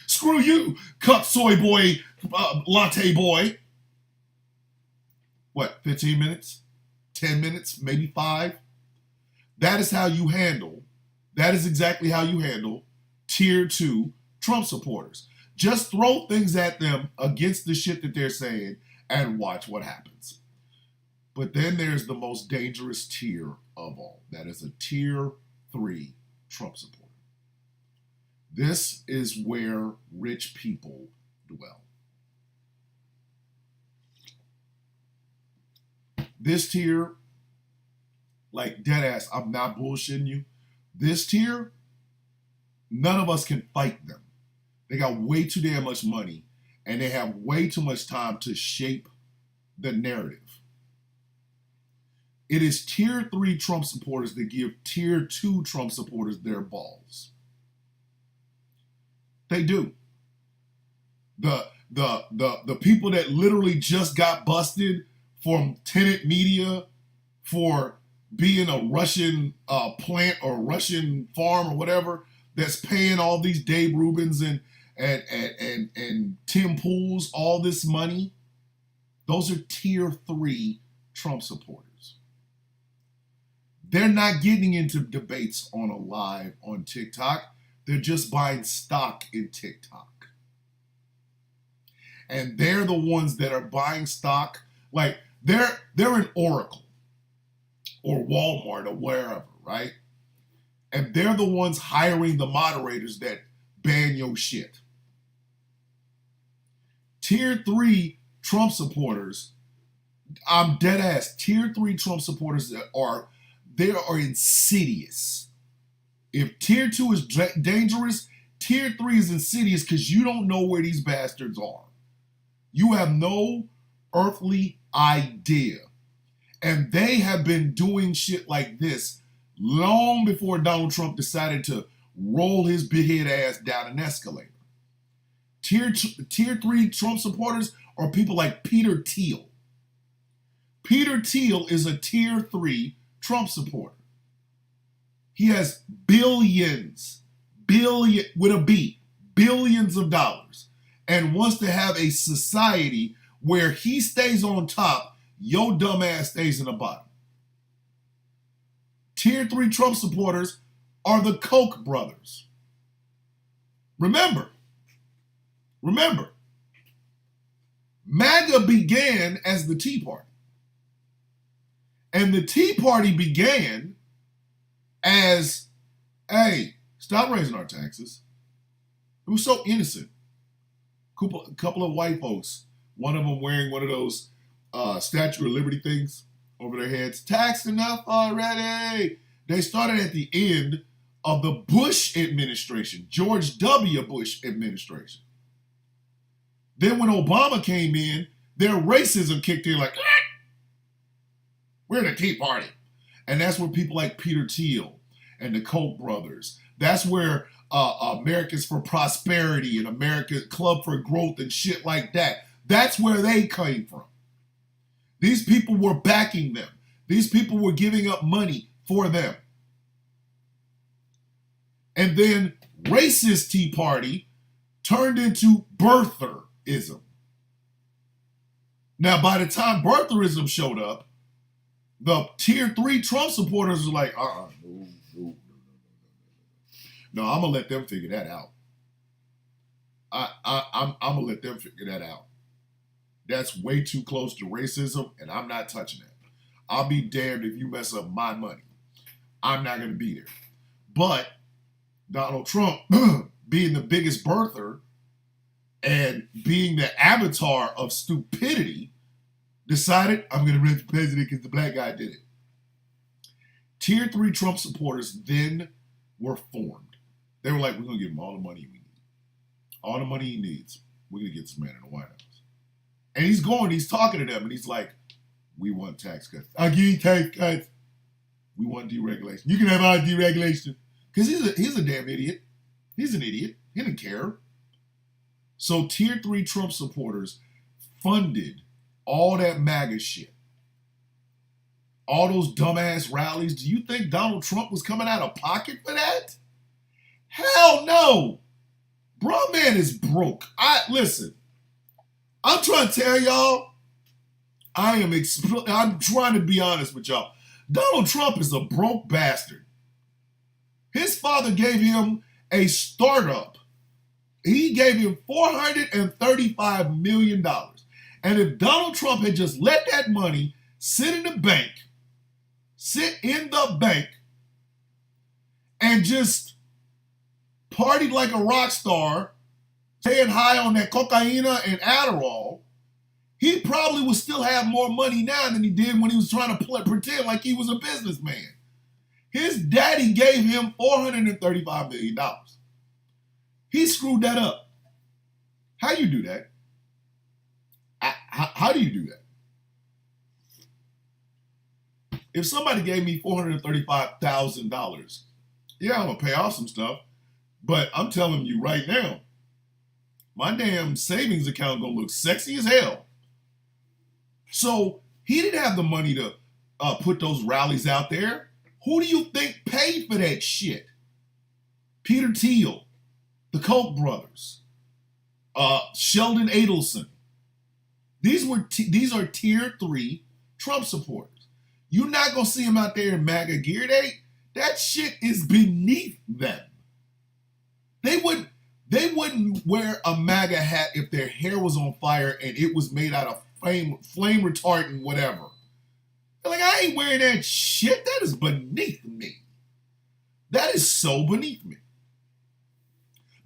Screw you, cup soy boy, latte boy. What, 15 minutes? 10 minutes? Maybe 5? That is exactly how you handle tier two Trump supporters. Just throw things at them against the shit that they're saying and watch what happens. But then there's the most dangerous tier of all. That is a tier 3 Trump supporter. This is where rich people dwell. This tier, like deadass, I'm not bullshitting you. This tier, none of us can fight them. They got way too damn much money, and they have way too much time to shape the narrative. It is tier 3 Trump supporters that give tier 2 Trump supporters their balls. They do. The people that literally just got busted from Tenet Media for being a Russian plant or Russian farm or whatever, that's paying all these Dave Rubins and Tim Pools all this money, those are tier 3 Trump supporters. They're not getting into debates on a live on TikTok. They're just buying stock in TikTok. And they're the ones that are buying stock. Like they're in Oracle or Walmart or wherever, right? And they're the ones hiring the moderators that ban your shit. Tier 3 Trump supporters, I'm dead ass. Tier 3 Trump supporters are insidious. If tier 2 is dangerous, tier 3 is insidious because you don't know where these bastards are. You have no earthly idea. And they have been doing shit like this long before Donald Trump decided to roll his big head ass down an escalator. Tier 3 Trump supporters are people like Peter Thiel. Peter Thiel is a tier 3 Trump supporter. He has billions of dollars, and wants to have a society where he stays on top, your dumb ass stays in the bottom. Tier 3 Trump supporters are the Koch brothers. Remember, MAGA began as the Tea Party. And the Tea Party began as, hey, stop raising our taxes. It was so innocent. A couple of white folks, one of them wearing one of those Statue of Liberty things over their heads. Taxed enough already. They started at the end of the Bush administration, George W. Bush administration. Then when Obama came in, their racism kicked in like, we're the Tea Party. And that's where people like Peter Thiel and the Koch brothers, that's where Americans for Prosperity and American Club for Growth and shit like that, that's where they came from. These people were backing them. These people were giving up money for them. And then racist Tea Party turned into birtherism. Now, by the time birtherism showed up, the tier 3 Trump supporters were like, no, I'm gonna let them figure that out. I'm gonna let them figure that out. That's way too close to racism, and I'm not touching that. I'll be damned if you mess up my money. I'm not gonna be there. But Donald Trump, being the biggest birther and being the avatar of stupidity, decided, I'm going to run for president because the black guy did it. Tier 3 Trump supporters then were formed. They were like, we're going to give him all the money we need. All the money he needs. We're going to get this man in the White House. And he's talking to them, and he's like, we want tax cuts. I'll give you tax cuts. We want deregulation. You can have our deregulation. Because he's a damn idiot. He's an idiot. He didn't care. So tier 3 Trump supporters funded all that MAGA shit. All those dumbass rallies. Do you think Donald Trump was coming out of pocket for that? Hell no. Bro, man is broke. Listen, I'm trying to tell y'all, I'm trying to be honest with y'all. Donald Trump is a broke bastard. His father gave him a startup. He gave him $435 million. And if Donald Trump had just let that money sit in the bank, and just partied like a rock star, staying high on that cocaine and Adderall, he probably would still have more money now than he did when he was trying to pretend like he was a businessman. His daddy gave him $435 million. He screwed that up. How do you do that? How do you do that? If somebody gave me $435,000, yeah, I'm gonna pay off some stuff, but I'm telling you right now, my damn savings account gonna look sexy as hell. So he didn't have the money to put those rallies out there. Who do you think paid for that shit? Peter Thiel, the Koch brothers, Sheldon Adelson. These are tier 3 Trump supporters. You're not gonna see them out there in MAGA gear. That shit is beneath them. They wouldn't wear a MAGA hat if their hair was on fire and it was made out of flame retardant, whatever. They're like, I ain't wearing that shit. That is beneath me. That is so beneath me.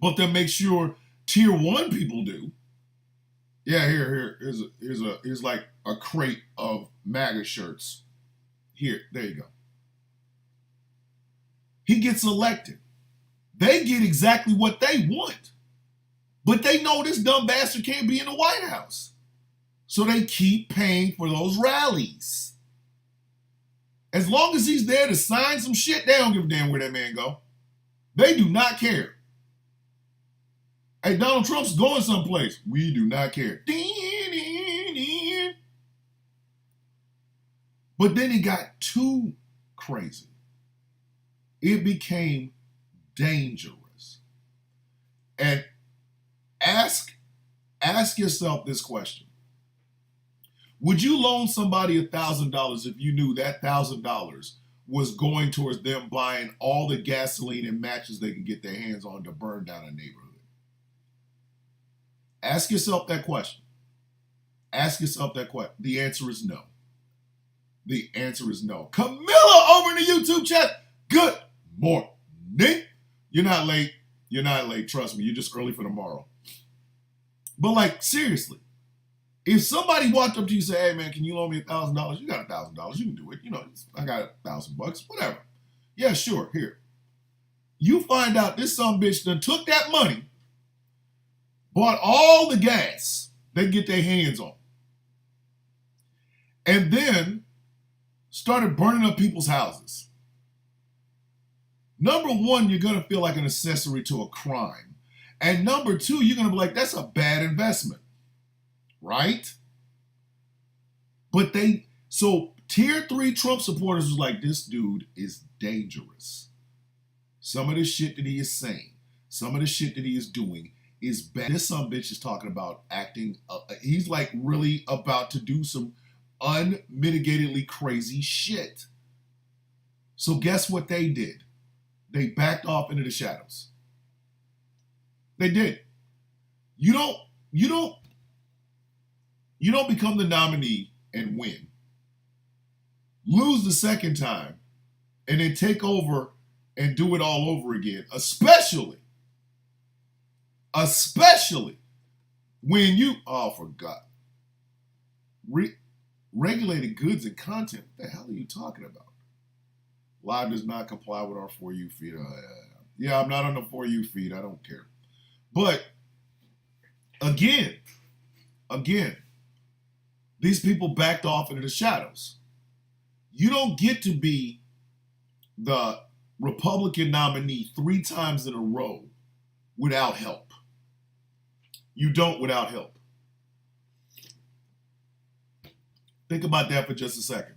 But they'll make sure tier 1 people do. Yeah, here's like a crate of MAGA shirts. Here, there you go. He gets elected. They get exactly what they want. But they know this dumb bastard can't be in the White House. So they keep paying for those rallies. As long as he's there to sign some shit, they don't give a damn where that man go. They do not care. Hey, Donald Trump's going someplace. We do not care. But then it got too crazy. It became dangerous. And ask yourself this question. Would you loan somebody $1,000 if you knew that $1,000 was going towards them buying all the gasoline and matches they can get their hands on to burn down a neighborhood? Ask yourself that question. Ask yourself that question. The answer is no. The answer is no. Camilla over in the YouTube chat. Good morning. You're not late. You're not late. Trust me. You're just early for tomorrow. But like, seriously, if somebody walked up to you and say, hey man, can you loan me $1,000? You got $1,000. You can do it. You know, I got $1,000. Whatever. Yeah, sure. Here. You find out this sumbitch done took that money, bought all the gas they get their hands on, and then started burning up people's houses. Number one, you're going to feel like an accessory to a crime. And number two, you're going to be like, that's a bad investment. Right? But so tier 3 Trump supporters was like, this dude is dangerous. Some of the shit that he is saying, some of the shit that he is doing is bad. This sumbitch is talking about acting, he's like really about to do some unmitigatedly crazy shit. So guess what they did? They backed off into the shadows. They did. You don't become the nominee and win, lose the second time, and then take over and do it all over again, especially when you, oh, forgot. Regulated goods and content. What the hell are you talking about? Live does not comply with our For You feed. Yeah, I'm not on the For You feed. I don't care. But again, these people backed off into the shadows. You don't get to be the Republican nominee 3 times in a row without help. You don't without help. Think about that for just a second.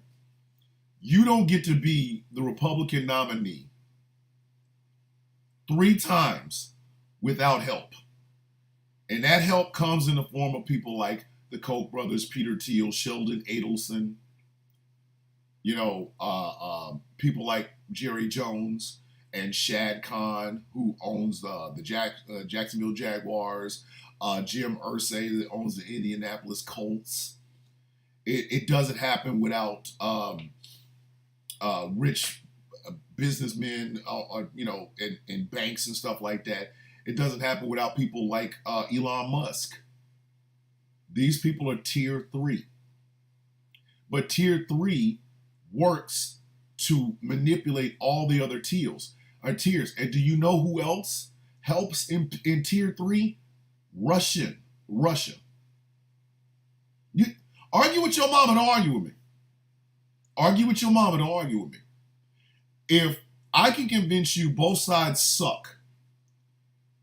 You don't get to be the Republican nominee 3 times without help. And that help comes in the form of people like the Koch brothers, Peter Thiel, Sheldon Adelson, people like Jerry Jones and Shad Khan, who owns the Jacksonville Jaguars, Jim Irsay, that owns the Indianapolis Colts. It doesn't happen without rich businessmen, and banks and stuff like that. It doesn't happen without people like Elon Musk. These people are tier 3. But tier 3 works to manipulate all the other tiers. And do you know who else helps in tier 3? Russian Russia. You argue with your mom and argue with me. Argue with your mom and argue with me. If I can convince you both sides suck,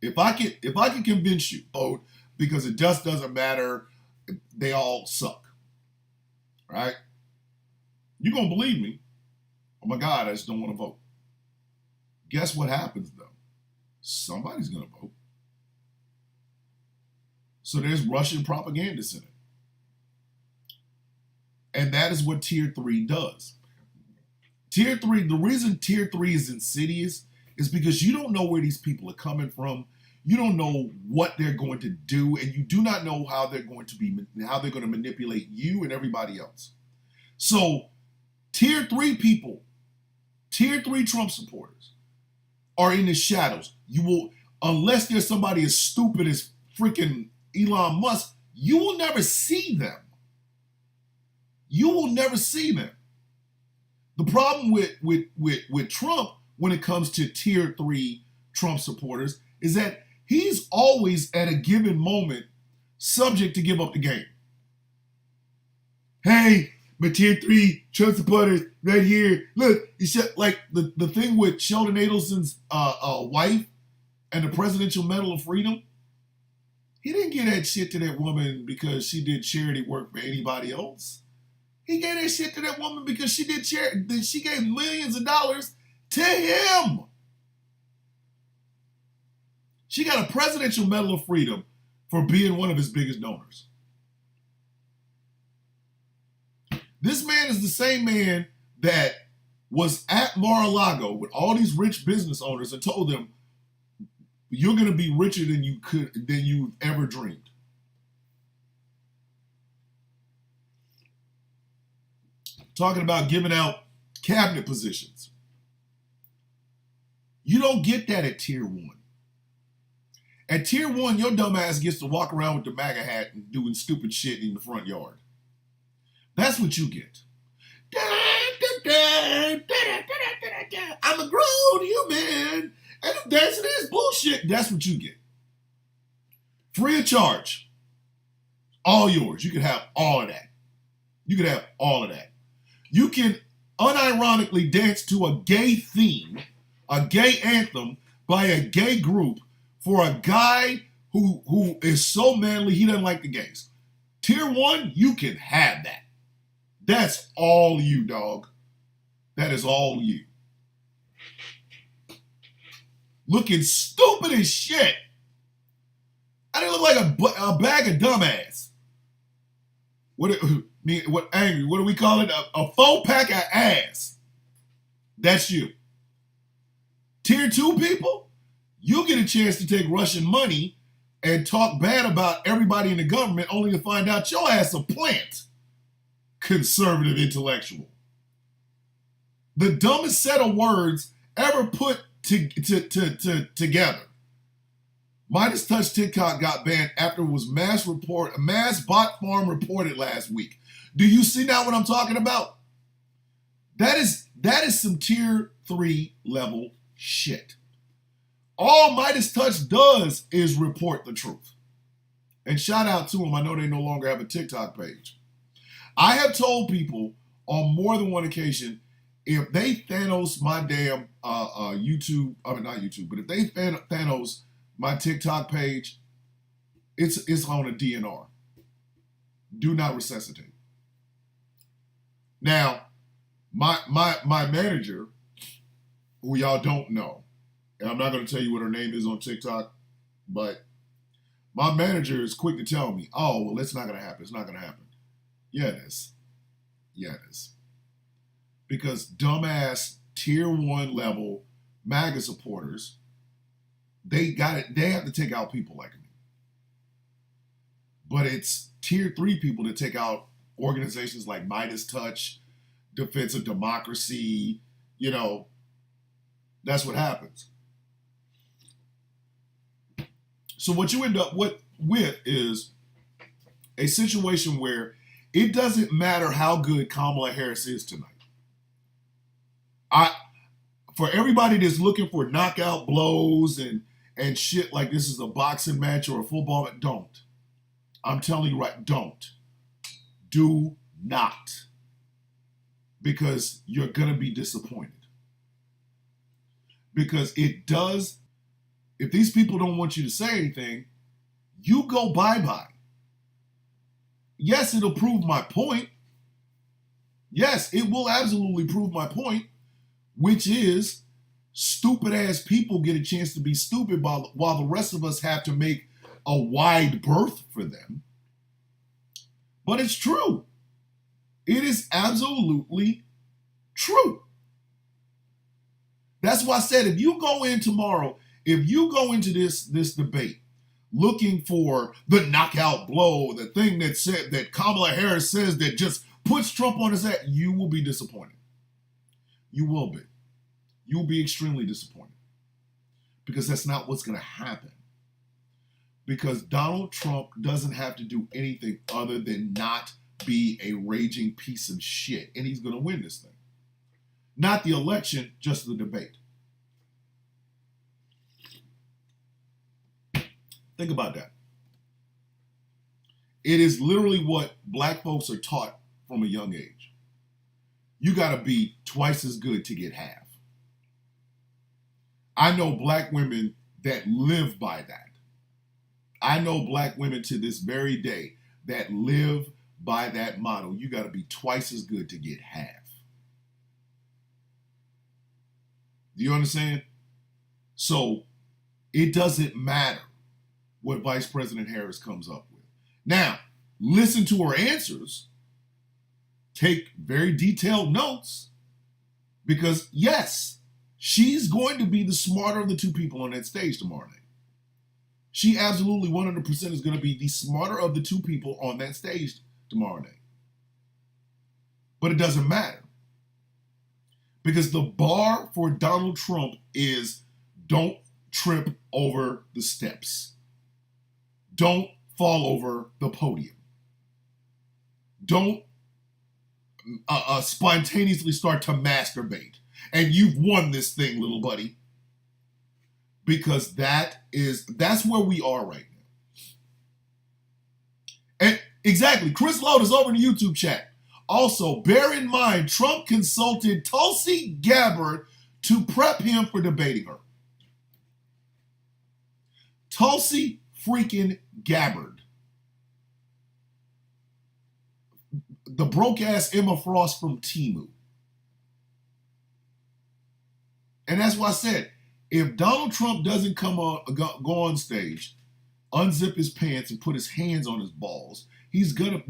if I can convince you, oh, because it just doesn't matter, they all suck, right? You're gonna believe me. Oh my God, I just don't want to vote. Guess what happens though? Somebody's gonna vote. So there's Russian propagandists in it. And that is what Tier 3 does. Tier 3, the reason Tier 3 is insidious is because you don't know where these people are coming from. You don't know what they're going to do, and you do not know how they're going to manipulate you and everybody else. So Tier 3 people, Tier 3 Trump supporters are in the shadows. You will, unless there's somebody as stupid as freaking Elon Musk, you will never see them. You will never see them. The problem with Trump when it comes to Tier 3 Trump supporters is that he's always at a given moment subject to give up the game. Hey, my Tier 3 Trump supporters right here. Look, it's just like the thing with Sheldon Adelson's wife and the Presidential Medal of Freedom. He didn't give that shit to that woman because she did charity work for anybody else. He gave that shit to that woman because she did charity. She gave millions of dollars to him. She got a Presidential Medal of Freedom for being one of his biggest donors. This man is the same man that was at Mar-a-Lago with all these rich business owners and told them, you're going to be richer than you've ever dreamed. Talking about giving out cabinet positions. You don't get that at Tier 1. At Tier 1, your dumb ass gets to walk around with the MAGA hat and doing stupid shit in the front yard. That's what you get. I'm a grown human, and I'm dancing this bullshit. That's what you get. Free of charge. All yours. You can have all of that. You can have all of that. You can unironically dance to a gay theme, a gay anthem by a gay group for a guy who is so manly he doesn't like the gays. Tier 1, you can have that. That's all you, dog. That is all you. Looking stupid as shit. I didn't look like a bag of dumbass. What angry? What do we call it? A faux pack of ass. That's you. Tier 2 people, you get a chance to take Russian money and talk bad about everybody in the government only to find out your ass a plant. Conservative intellectual. The dumbest set of words ever put together. Midas Touch TikTok got banned after it was mass bot farm reported last week. Do you see now what I'm talking about? That is some Tier 3 level shit. All Midas Touch does is report the truth. And shout out to them. I know they no longer have a TikTok page. I have told people on more than one occasion, if they Thanos my damn YouTube, I mean not YouTube, but if they Thanos my TikTok page, it's on a DNR. Do not resuscitate. Now, my manager, who y'all don't know, and I'm not going to tell you what her name is on TikTok, but my manager is quick to tell me, oh, well, it's not going to happen. It's not going to happen. Yeah, it is. Yeah, it is. Because dumbass Tier 1 level MAGA supporters, they have to take out people like me. But it's Tier 3 people that take out organizations like Midas Touch, Defense of Democracy. You know, that's what happens. So what you end up with is a situation where it doesn't matter how good Kamala Harris is tonight. For everybody that's looking for knockout blows and shit like this is a boxing match or a football, don't. I'm telling you right, don't. Do not. Because you're going to be disappointed. Because it does, if these people don't want you to say anything, you go bye-bye. Yes, it'll prove my point. Yes, it will absolutely prove my point, which is stupid ass people get a chance to be stupid while the rest of us have to make a wide berth for them. But it's true. It is absolutely true. That's why I said if you go into this debate looking for the knockout blow, the thing that said that Kamala Harris says that just puts Trump on his ass, you will be disappointed. You will be. You will be extremely disappointed. Because that's not what's going to happen. Because Donald Trump doesn't have to do anything other than not be a raging piece of shit. And he's going to win this thing. Not the election, just the debate. Think about that. It is literally what black folks are taught from a young age. You got to be twice as good to get half. I know black women that live by that. I know black women to this very day that live by that motto. You got to be twice as good to get half. Do you understand? So it doesn't matter what Vice President Harris comes up with. Now, listen to her answers. Take very detailed notes. Because, yes, she's going to be the smarter of the two people on that stage tomorrow night. She absolutely 100% is going to be the smarter of the two people on that stage tomorrow night. But it doesn't matter. Because the bar for Donald Trump is don't trip over the steps. Don't fall over the podium. Don't spontaneously start to masturbate. And you've won this thing, little buddy. Because that's where we are right now. And exactly, Chris Lowe is over in the YouTube chat. Also, bear in mind, Trump consulted Tulsi Gabbard to prep him for debating her. Tulsi freaking Gabbard. The broke-ass Emma Frost from Temu. And that's why I said, if Donald Trump doesn't go on stage, unzip his pants and put his hands on his balls, he's gonna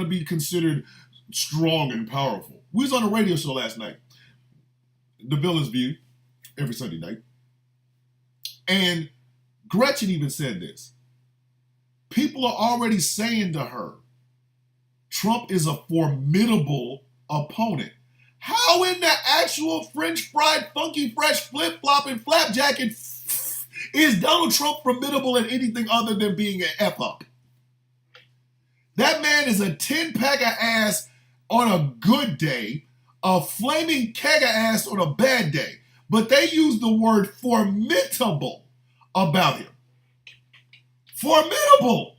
be considered strong and powerful. We was on a radio show last night, The Villain's View, every Sunday night. And Gretchen even said this. People are already saying to her, Trump is a formidable opponent. How in the actual French fried, funky, fresh, flip-flop, and flapjacket is Donald Trump formidable at anything other than being an F-up? That man is a 10-pack of ass on a good day, a flaming keg of ass on a bad day. But they use the word formidable about him. Formidable.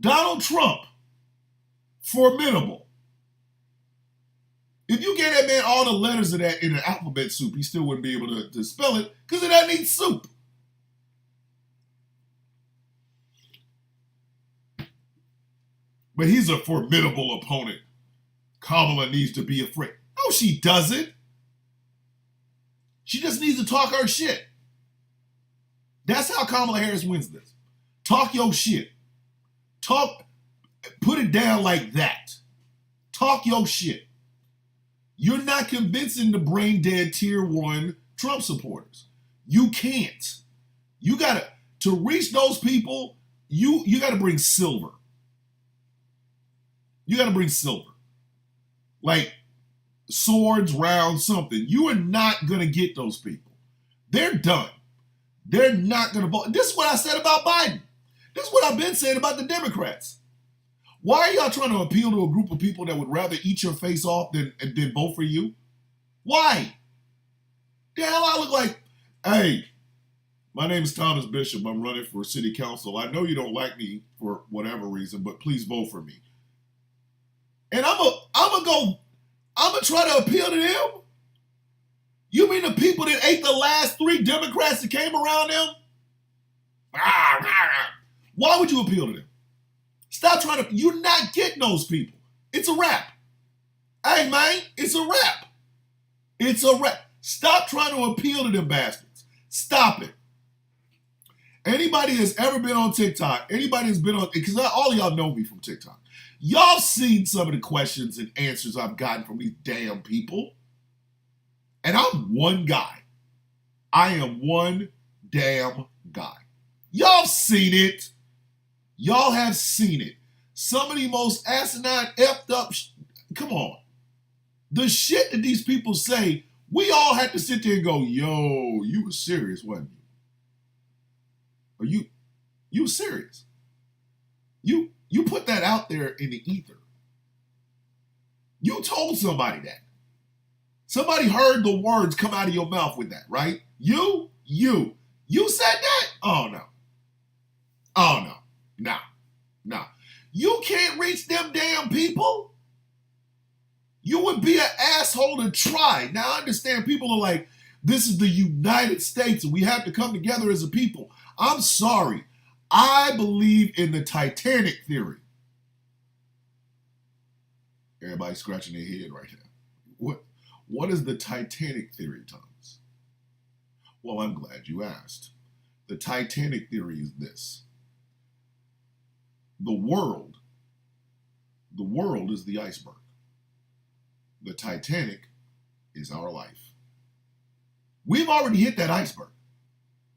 Donald Trump. Formidable. If you gave that man all the letters of that in an alphabet soup, he still wouldn't be able to spell it because it doesn't need soup. But he's a formidable opponent. Kamala needs to be afraid. No, she doesn't. She just needs to talk her shit. That's how Kamala Harris wins this. Talk your shit. Put it down like that. Talk your shit. You're not convincing the brain dead tier 1 Trump supporters. You can't. You gotta, to reach those people, you gotta bring silver. You gotta bring silver. Like swords, rounds, something. You are not gonna get those people. They're done. They're not gonna vote. This is what I said about Biden. This is what I've been saying about the Democrats. Why are y'all trying to appeal to a group of people that would rather eat your face off than vote for you? Why? The hell I look like, hey, My name is Thomas Bishop. I'm running for city council. I know you don't like me for whatever reason, but please vote for me. And I'm gonna try to appeal to them. You mean the people that ate the last 3 Democrats that came around them? Why would you appeal to them? Stop trying to, you're not getting those people. It's a wrap. Hey man, it's a wrap. It's a wrap. Stop trying to appeal to them bastards. Stop it. Anybody that's ever been on TikTok, anybody that's been on, because all of y'all know me from TikTok. Y'all seen some of the questions and answers I've gotten from these damn people. And I'm one guy. I am one damn guy. Y'all seen it. Y'all have seen it. Some of the most asinine, effed up, come on. The shit that these people say, we all had to sit there and go, yo, you were serious, wasn't you? Or you were serious. You put that out there in the ether. You told somebody that. Somebody heard the words come out of your mouth with that, right? You said that? Oh no. Oh no. Nah. You can't reach them damn people. You would be an asshole to try. Now I understand people are like, this is the United States and we have to come together as a people. I'm sorry. I believe in the Titanic theory. Everybody's scratching their head right now. What is the Titanic theory, Thomas? Well, I'm glad you asked. The Titanic theory is this. The world is the iceberg. The Titanic is our life. We've already hit that iceberg.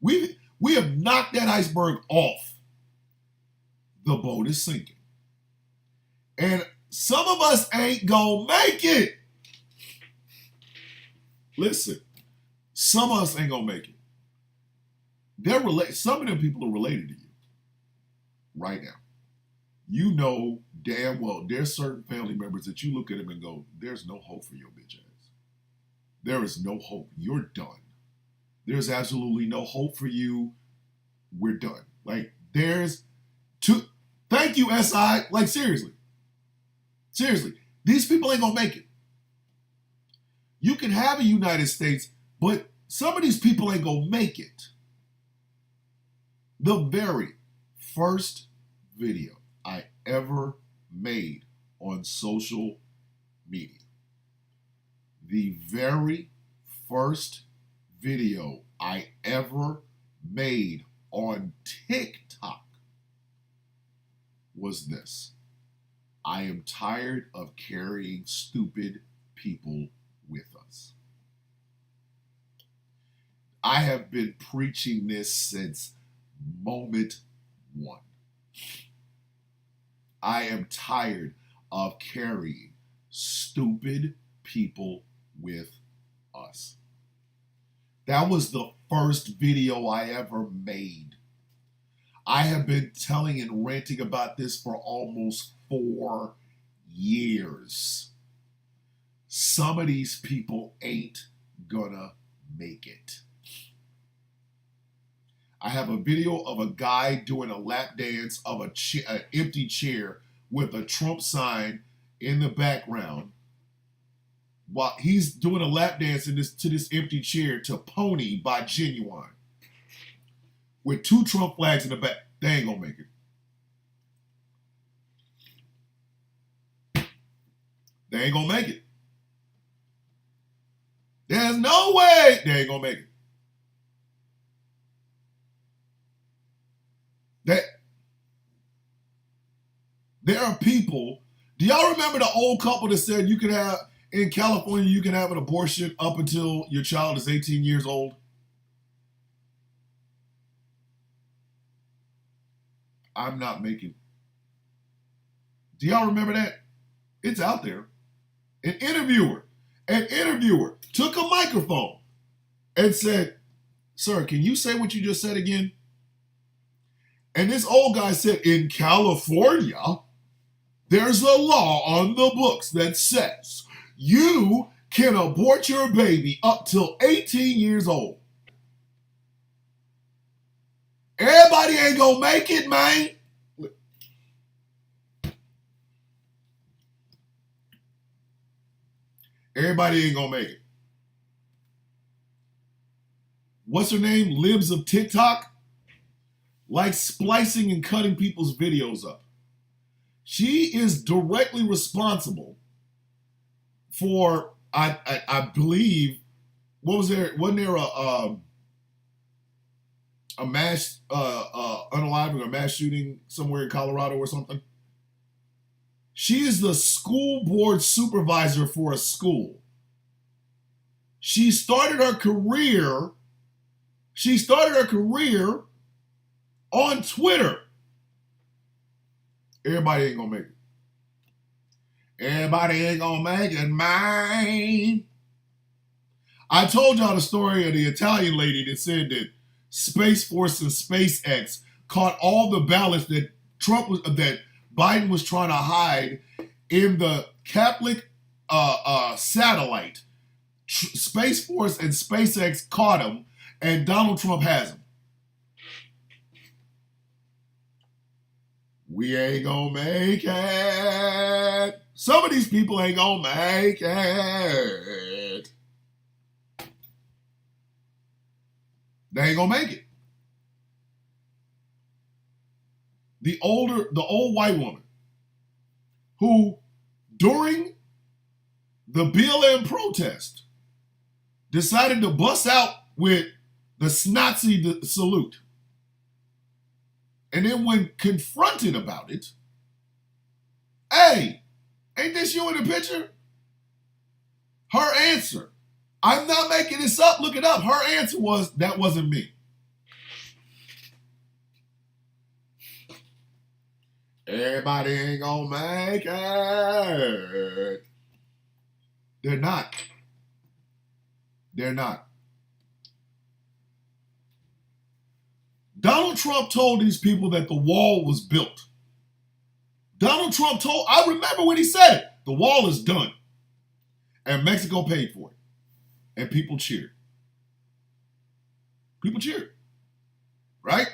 We have knocked that iceberg off. The boat is sinking. And some of us ain't gonna make it. Listen, some of us ain't gonna make it. Some of them people are related to you right now. You know damn well there's certain family members that you look at them and go, there's no hope for your bitch ass. There is no hope. You're done. There's absolutely no hope for you. We're done. Like, thank you, SI. Like, seriously. Seriously. These people ain't gonna make it. You can have a United States, but some of these people ain't gonna make it. The very first video I ever made on social media. The very first video I ever made on TikTok was this. I am tired of carrying stupid people with us. I have been preaching this since moment one. I am tired of carrying stupid people with us. That was the first video I ever made. I have been telling and ranting about this for almost 4 years. Some of these people ain't gonna make it. I have a video of a guy doing a lap dance of an empty chair with a Trump sign in the background. While he's doing a lap dance to this empty chair to Pony by Genuine. With 2 Trump flags in the back. They ain't gonna make it. They ain't gonna make it. There's no way they ain't gonna make it. There are people. Do y'all remember the old couple that said you can have, in California, you can have an abortion up until your child is 18 years old? I'm not making. Do y'all remember that? It's out there. An interviewer took a microphone and said, "Sir, can you say what you just said again?" And this old guy said, "In California, there's a law on the books that says you can abort your baby up till 18 years old." Everybody ain't gonna make it, man. Everybody ain't gonna make it. What's her name? Libs of TikTok? Like splicing and cutting people's videos up. She is directly responsible for, I believe, what was there? Wasn't there a mass unaliving, a mass shooting somewhere in Colorado or something? She is the school board supervisor for a school. She started her career on Twitter. Everybody ain't gonna make it. Everybody ain't gonna make it, man. I told y'all the story of the Italian lady that said that Space Force and SpaceX caught all the ballots that Biden was trying to hide in the Catholic satellite. Space Force and SpaceX caught them, and Donald Trump has them. We ain't gonna make it. Some of these people ain't gonna make it. They ain't gonna make it. The old white woman who, during the BLM protest, decided to bust out with the Nazi salute. And then when confronted about it, hey, ain't this you in the picture? Her answer, I'm not making this up, look it up. Her answer was, that wasn't me. Everybody ain't gonna make it. They're not. They're not. Donald Trump told these people that the wall was built. I remember when he said it, the wall is done. And Mexico paid for it. And people cheered. People cheered. Right?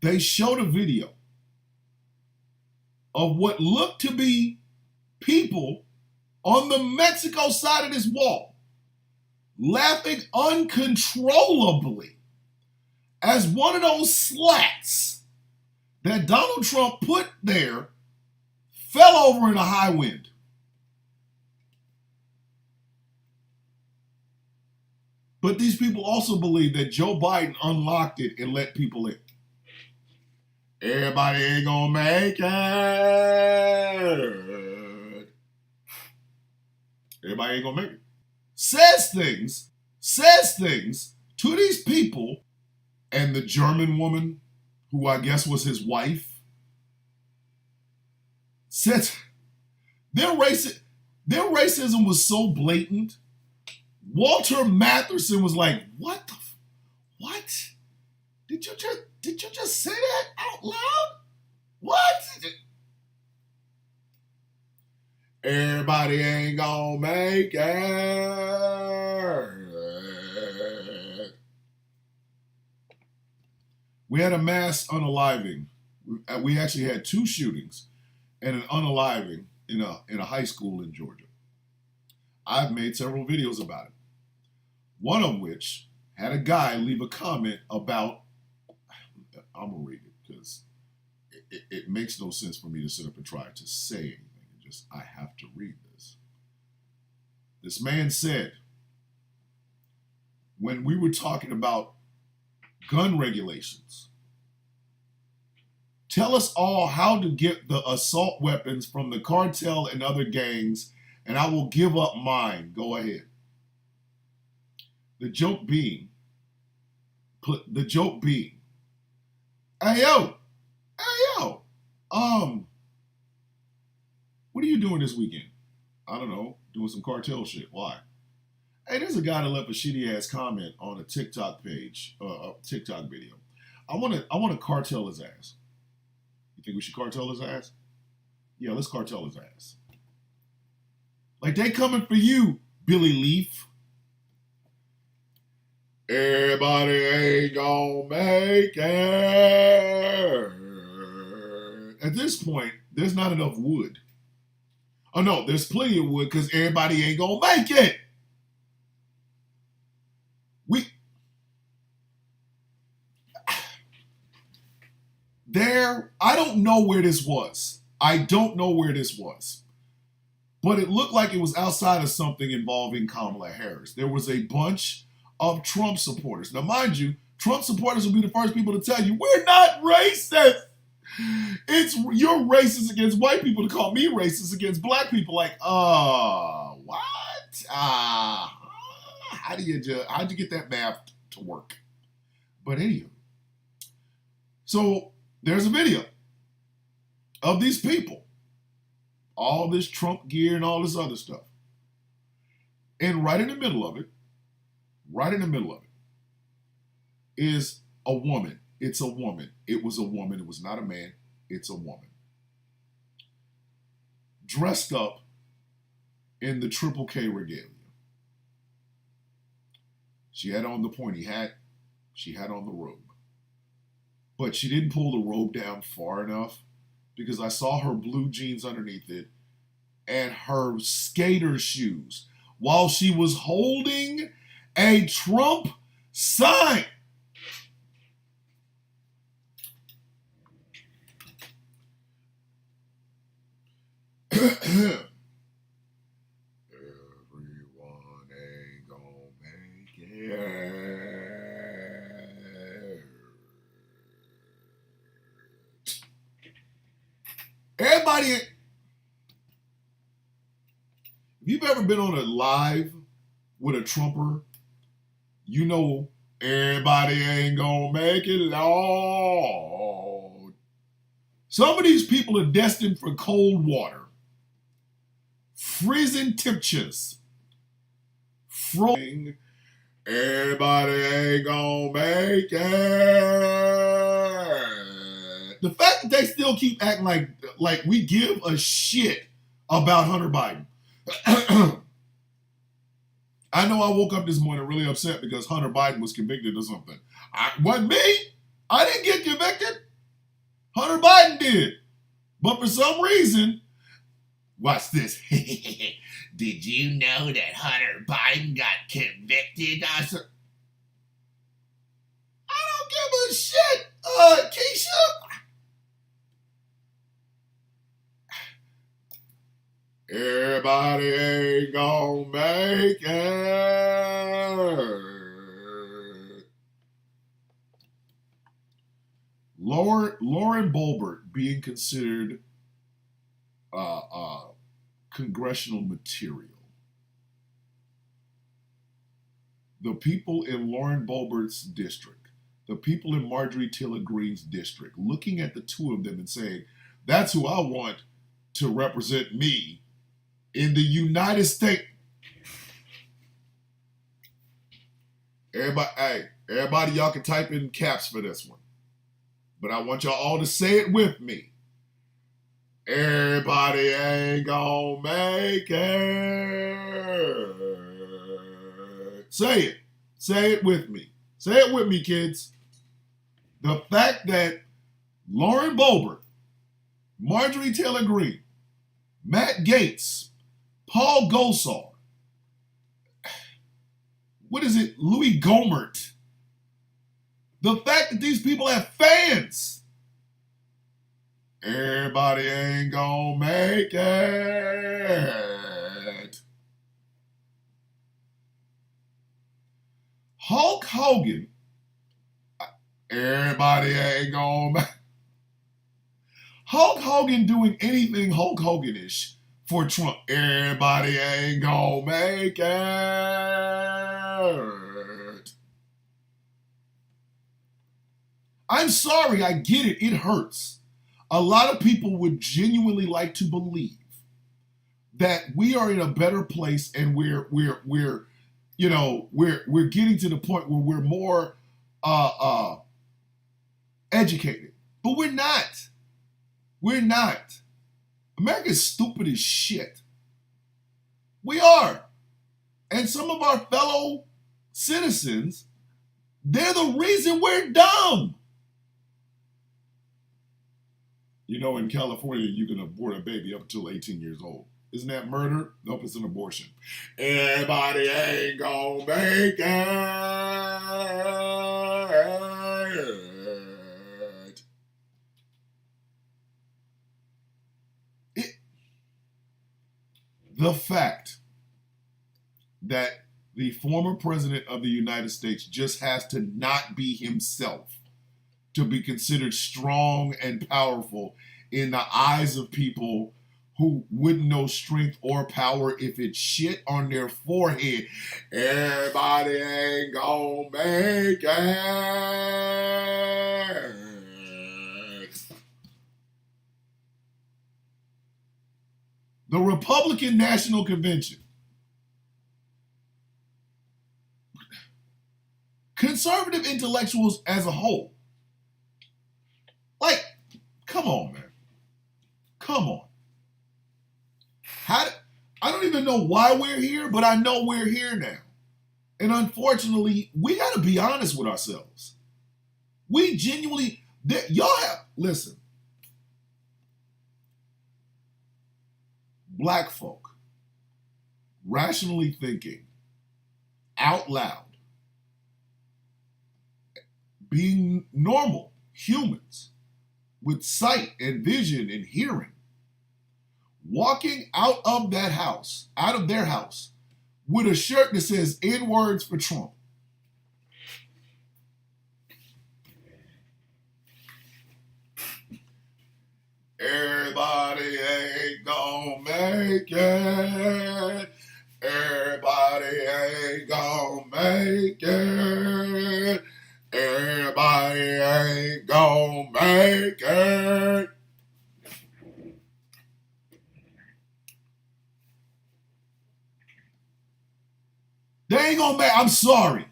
They showed a video of what looked to be people on the Mexico side of this wall laughing uncontrollably as one of those slats that Donald Trump put there fell over in a high wind. But these people also believe that Joe Biden unlocked it and let people in. Everybody ain't gonna make it. Everybody ain't gonna make it. Says things to these people, and the German woman, who I guess was his wife, said their racism was so blatant. Walter Matherson was like, what? Did you just say that out loud? What? Everybody ain't gonna make it. We had a mass unaliving. We actually had 2 shootings and an unaliving in a high school in Georgia. I've made several videos about it. One of which had a guy leave a comment about, I'm going to read it because it makes no sense for me to sit up and try to say anything. I have to read this. This man said, when we were talking about gun regulations, tell us all how to get the assault weapons from the cartel and other gangs, and I will give up mine. Go ahead. The joke being, hey yo, what are you doing this weekend? I don't know, doing some cartel shit. Why? Hey, there's a guy that left a shitty ass comment on a TikTok page, a TikTok video. I want to cartel his ass. You think we should cartel his ass? Yeah, let's cartel his ass. Like, they coming for you, Billy Leaf. Everybody ain't gonna make it. At this point, there's not enough wood. Oh no, there's plenty of wood because everybody ain't gonna make it. I don't know where this was. I don't know where this was. But it looked like it was outside of something involving Kamala Harris. There was a bunch of Trump supporters. Now, mind you, Trump supporters will be the first people to tell you, we're not racist. You're racist against white people to call me racist against black people. Like, what? How'd you get that math to work? But anyway, so there's a video of these people, all this Trump gear and all this other stuff. And right in the middle of it, is a woman. It's a woman. It was a woman. It was not a man. It's a woman. Dressed up in the Triple K regalia. She had on the pointy hat. She had on the robe. But she didn't pull the robe down far enough because I saw her blue jeans underneath it and her skater shoes while she was holding a Trump sign. Everyone ain't gonna make it. Everybody, if you've ever been on a live with a Trumper, you know everybody ain't gonna make it, Lord. Some of these people are destined for cold water, freezing temperatures, everybody ain't gonna make it. The fact that they still keep acting like we give a shit about Hunter Biden. I know I woke up this morning really upset because Hunter Biden was convicted of something. Wasn't me. I didn't get convicted. Hunter Biden did. But for some reason, watch this. Did you know that Hunter Biden got convicted? I don't give a shit, Keisha. Everybody ain't gonna make it. Lauren Boebert being considered congressional material. The people in Lauren Boebert's district, the people in Marjorie Taylor Greene's district, looking at the two of them and saying, that's who I want to represent me in the United States. Everybody, y'all can type in caps for this one. But I want y'all all to say it with me. Everybody ain't gonna make it. Say it. Say it with me. Say it with me, kids. The fact that Lauren Boebert, Marjorie Taylor Greene, Matt Gaetz, Paul Gosar, Louis Gohmert, the fact that these people have fans. Everybody ain't gonna make it. Hulk Hogan, everybody ain't gonna make it. Hulk Hogan doing anything Hulk Hogan-ish for Trump. Everybody ain't gonna make it. I'm sorry, I get it. It hurts. A lot of people would genuinely like to believe that we are in a better place and we're getting to the point where we're more educated. But we're not. We're not. America's stupid as shit. We are. And some of our fellow citizens They're the reason we're dumb. You know, in California, you can abort a baby up until 18 years old. Isn't that murder? Nope, it's an abortion. Everybody ain't gonna make it. The fact that the former president of the United States just has to not be himself to be considered strong and powerful in the eyes of people who wouldn't know strength or power if it's shit on their forehead. Everybody ain't gonna make it. The Republican National Convention, conservative intellectuals as a whole, like, come on, man. Come on. I don't even know why we're here, but I know we're here now. And unfortunately, we got to be honest with ourselves. We genuinely, y'all have, listen, black folk, rationally thinking, out loud, being normal humans with sight and vision and hearing, walking out of that house, out of their house, with a shirt that says N words for Trump. Everybody ain't gonna make it. Everybody ain't gonna make it. Everybody ain't gonna make it. They ain't gonna make. I'm sorry.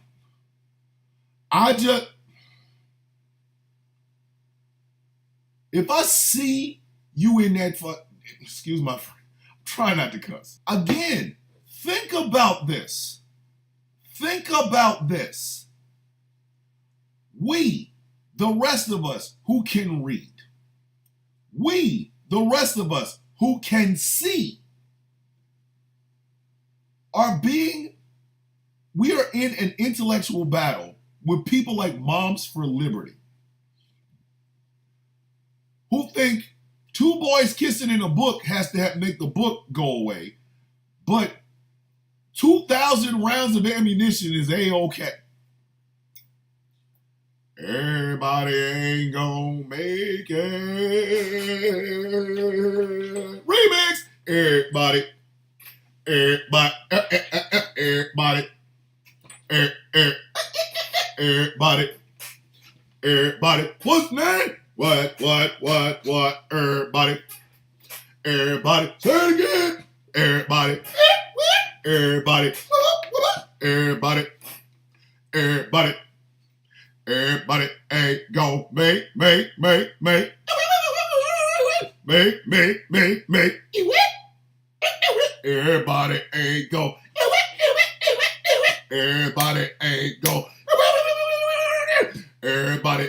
If I see you in that, excuse my friend, try not to cuss. Again, think about this. Think about this. We, the rest of us who can read, we, the rest of us who can see, we are in an intellectual battle with people like Moms for Liberty, who think two boys kissing in a book has to make the book go away, but 2,000 rounds of ammunition is A-okay. Everybody ain't gonna make it. Remix! Everybody, everybody, everybody, everybody, everybody. What's name? What, everybody, everybody, say it again, everybody, everybody, everybody, everybody, everybody ain't gon' make, everybody ain't gon', everybody ain't gon', everybody,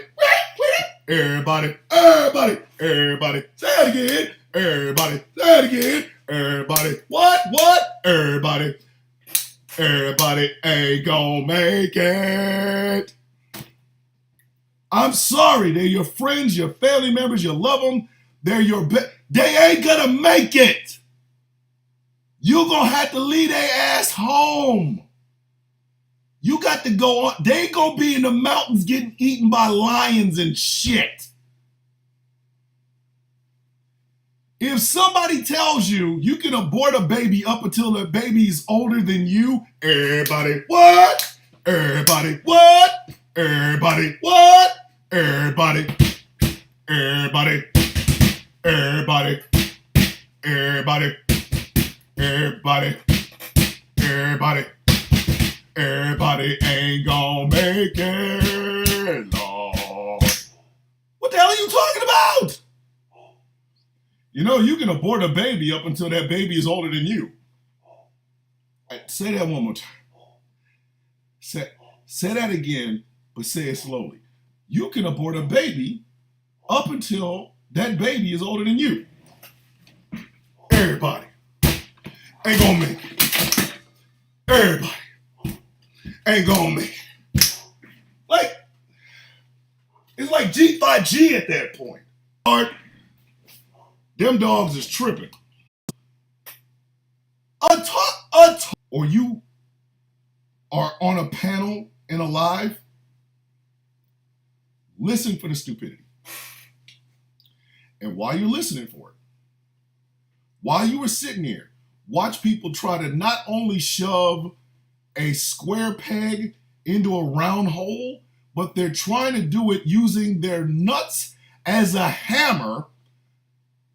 everybody, everybody, everybody, say it again, everybody, say it again, everybody, what, everybody, everybody ain't gonna make it. I'm sorry, they're your friends, your family members, you love them, they're they ain't gonna make it. You gonna have to leave their ass home. You got to go on. They gonna be in the mountains getting eaten by lions and shit. If somebody tells you you can abort a baby up until the baby is older than you, everybody, what? Everybody, what? Everybody, what? Everybody, everybody, everybody, everybody, everybody, everybody. Everybody ain't gonna make it, Lord. What the hell are you talking about? You know, you can abort a baby up until that baby is older than you. Right, say that one more time. Say that again, but say it slowly. You can abort a baby up until that baby is older than you. Everybody ain't gonna make it. Everybody ain't gonna make it. Like, it's like G5G at that point. Them dogs is tripping. Or you are on a panel in a live, listen for the stupidity. And while you're listening for it, while you were sitting there, watch people try to not only shove a square peg into a round hole, but they're trying to do it using their nuts as a hammer.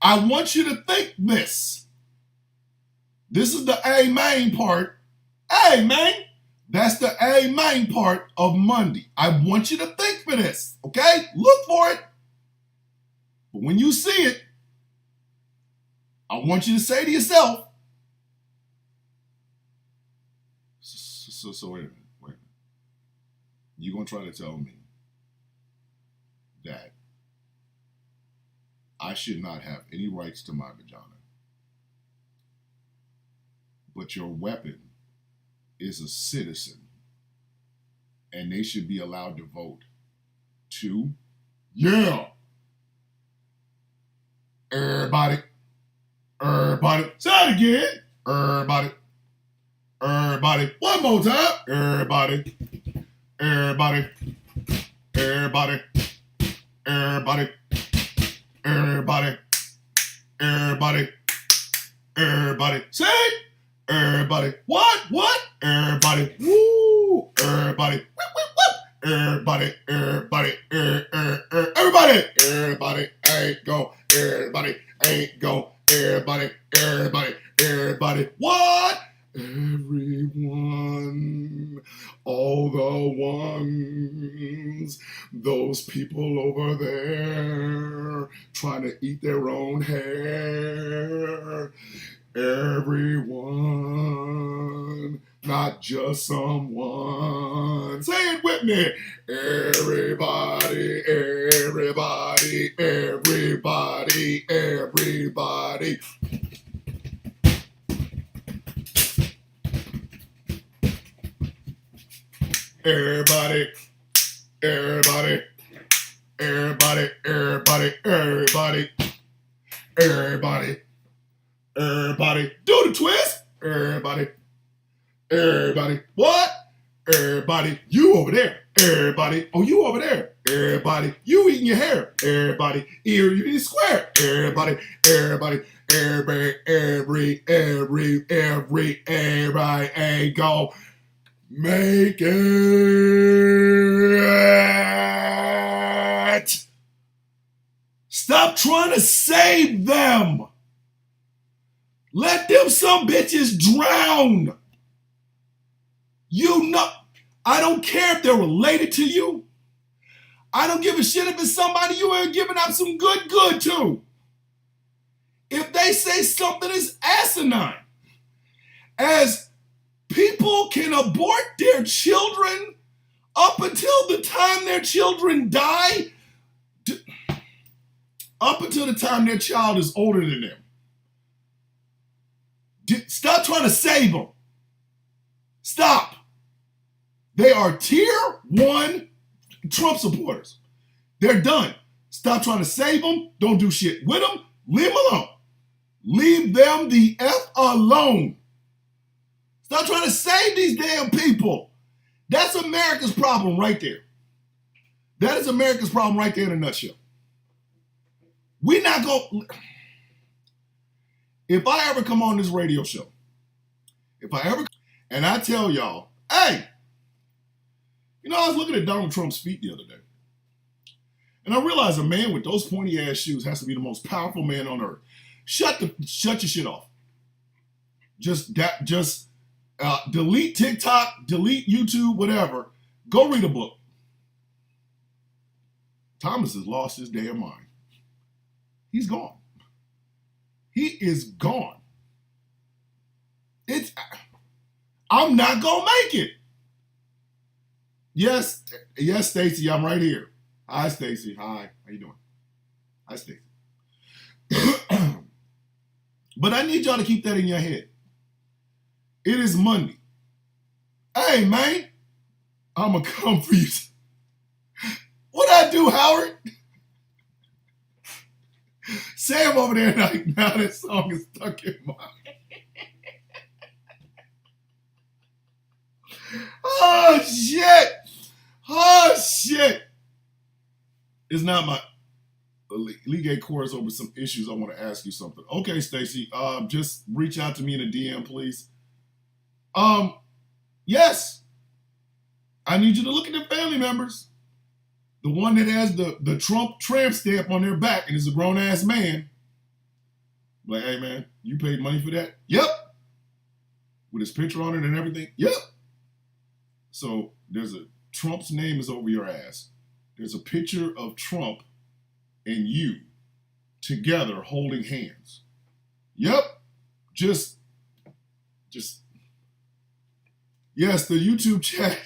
I want you to think this. This is the A main part. A main. That's the A main part of Monday. I want you to think for this, okay? Look for it. But when you see it, I want you to say to yourself, so wait a minute. You're going to try to tell me that I should not have any rights to my vagina, but your weapon is a citizen and they should be allowed to vote too? Yeah. Everybody. Say it again. Everybody. One more time. Everybody. Everybody. Everybody. Say it. Everybody. What? Everybody. Woo. Everybody. Whoop. Everybody. Everybody ain't go. Everybody ain't go. Everybody. What? Everyone, all the ones, those people over there trying to eat their own hair. Everyone, not just someone. Say it with me. Everybody. Everybody. Do the twist. Everybody. What? Everybody. You over there. Everybody. Oh, you over there. Everybody. You eating your hair. Everybody. Ear, you need square. Everybody ain't go make it. Stop trying to save them. Let them some bitches drown. You know, I don't care if they're related to you. I don't give a shit if it's somebody you ain't giving up some good to. If they say something is asinine, as people can abort their children up until the time their children die, up until the time their child is older than them. Stop trying to save them. Stop. They are tier 1 Trump supporters. They're done. Stop trying to save them. Don't do shit with them. Leave them alone. Leave them the F alone. Stop trying to save these damn people. That's America's problem right there. That is America's problem right there in a nutshell. We're not going... If I ever come on this radio show, and I tell y'all, hey, you know, I was looking at Donald Trump's feet the other day, and I realized a man with those pointy ass shoes has to be the most powerful man on earth. Shut your shit off. Just delete TikTok, delete YouTube, whatever. Go read a book. Thomas has lost his damn mind. He's gone. He is gone. I'm not gonna make it. Yes, yes, Stacy, I'm right here. Hi, Stacy. Hi, how you doing? Hi, Stacy. But I need y'all to keep that in your head. It is Monday. Hey, man, I'ma come for you. What I do, Howard? Sam over there, like, now that song is stuck in my head. Oh, shit. Oh, shit. It's not my League chorus over some issues. I want to ask you something. Okay, Stacy, just reach out to me in a DM, please. Yes. I need you to look at the family members. The one that has the Trump tramp stamp on their back and is a grown-ass man. Like, hey, man, you paid money for that? Yep. With his picture on it and everything? Yep. So there's Trump's name is over your ass. There's a picture of Trump and you together holding hands. Yep. Just yes, the YouTube chat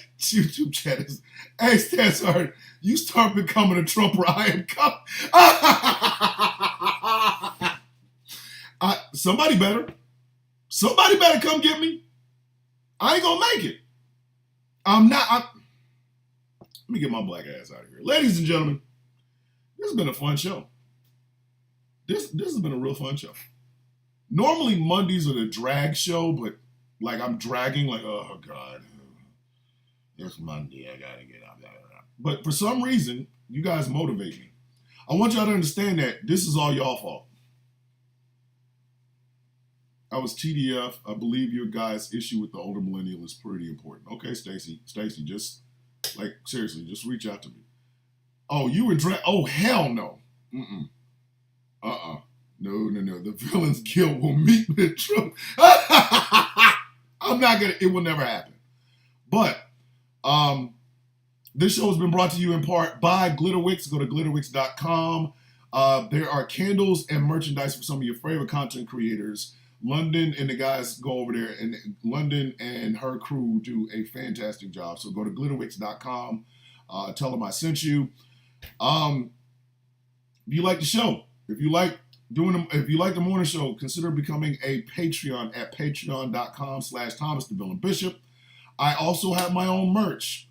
is, hey, Stansard, you start becoming a Trumper, I am coming. Somebody better come get me. I ain't gonna make it. Let me get my black ass out of here. Ladies and gentlemen, this has been a fun show. This has been a real fun show. Normally Mondays are the drag show, but like I'm dragging, like, oh God, it's Monday, I gotta get out. But for some reason, you guys motivate me. I want y'all to understand that this is all y'all fault. I was TDF. I believe your guys' issue with the older millennial is pretty important. Okay, Stacy, just like seriously, just reach out to me. Oh, you were drag? Oh, hell no. No. The villain's guilt will meet the truth. I'm not gonna. It will never happen. But this show has been brought to you in part by Glitterwix. Go to glitterwix.com. There are candles and merchandise for some of your favorite content creators. London and the guys go over there, and London and her crew do a fantastic job. So go to glitterwix.com. Tell them I sent you. If you like the show, if you like the morning show, consider becoming a Patreon at patreon.com/Thomas the Villain Bishop. I also have my own merch.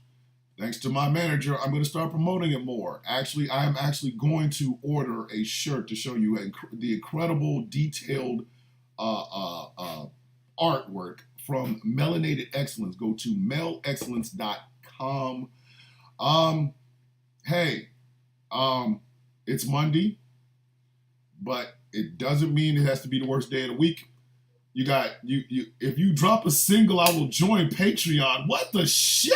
Thanks to my manager, I'm going to start promoting it more. Actually, I am actually going to order a shirt to show you the incredible detailed artwork from Melanated Excellence. Go to melexcellence.com. Hey, it's Monday, but it doesn't mean it has to be the worst day of the week. You if you drop a single, I will join Patreon. What the shit?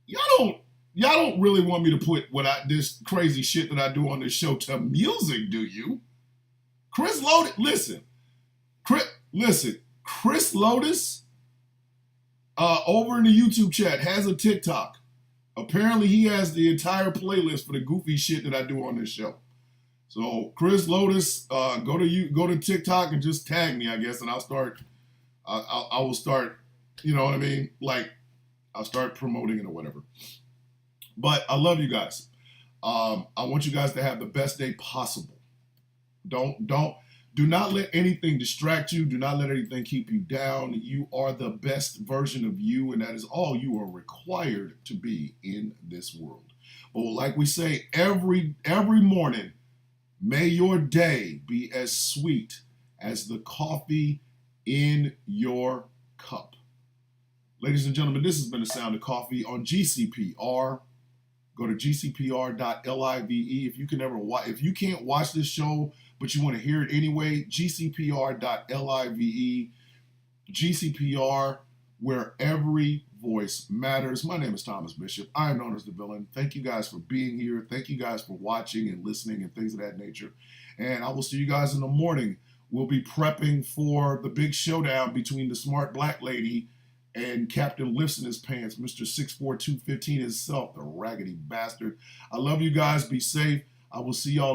Y'all don't really want me to put this crazy shit that I do on this show to music, do you? Chris Lotus, listen. Chris Lotus over in the YouTube chat has a TikTok. Apparently he has the entire playlist for the goofy shit that I do on this show. So Chris Lotus, go to TikTok and just tag me, I guess, and I will start, you know what I mean? Like, I'll start promoting it or whatever. But I love you guys. I want you guys to have the best day possible. Do not let anything distract you. Do not let anything keep you down. You are the best version of you, and that is all you are required to be in this world. But like we say every morning, may your day be as sweet as the coffee in your cup. Ladies and gentlemen, this has been The Sound of Coffee on GCPR. Go to gcpr.live. If you can't watch this show, but you want to hear it anyway, gcpr.live. GCPR, where every voice matters. My name is Thomas Bishop. I am known as the Villain. Thank you guys for being here. Thank you guys for watching and listening and things of that nature. And I will see you guys in the morning. We'll be prepping for the big showdown between the smart black lady and Captain Lifts in his pants, Mr. 6'4", 215 himself, the raggedy bastard. I love you guys. Be safe. I will see y'all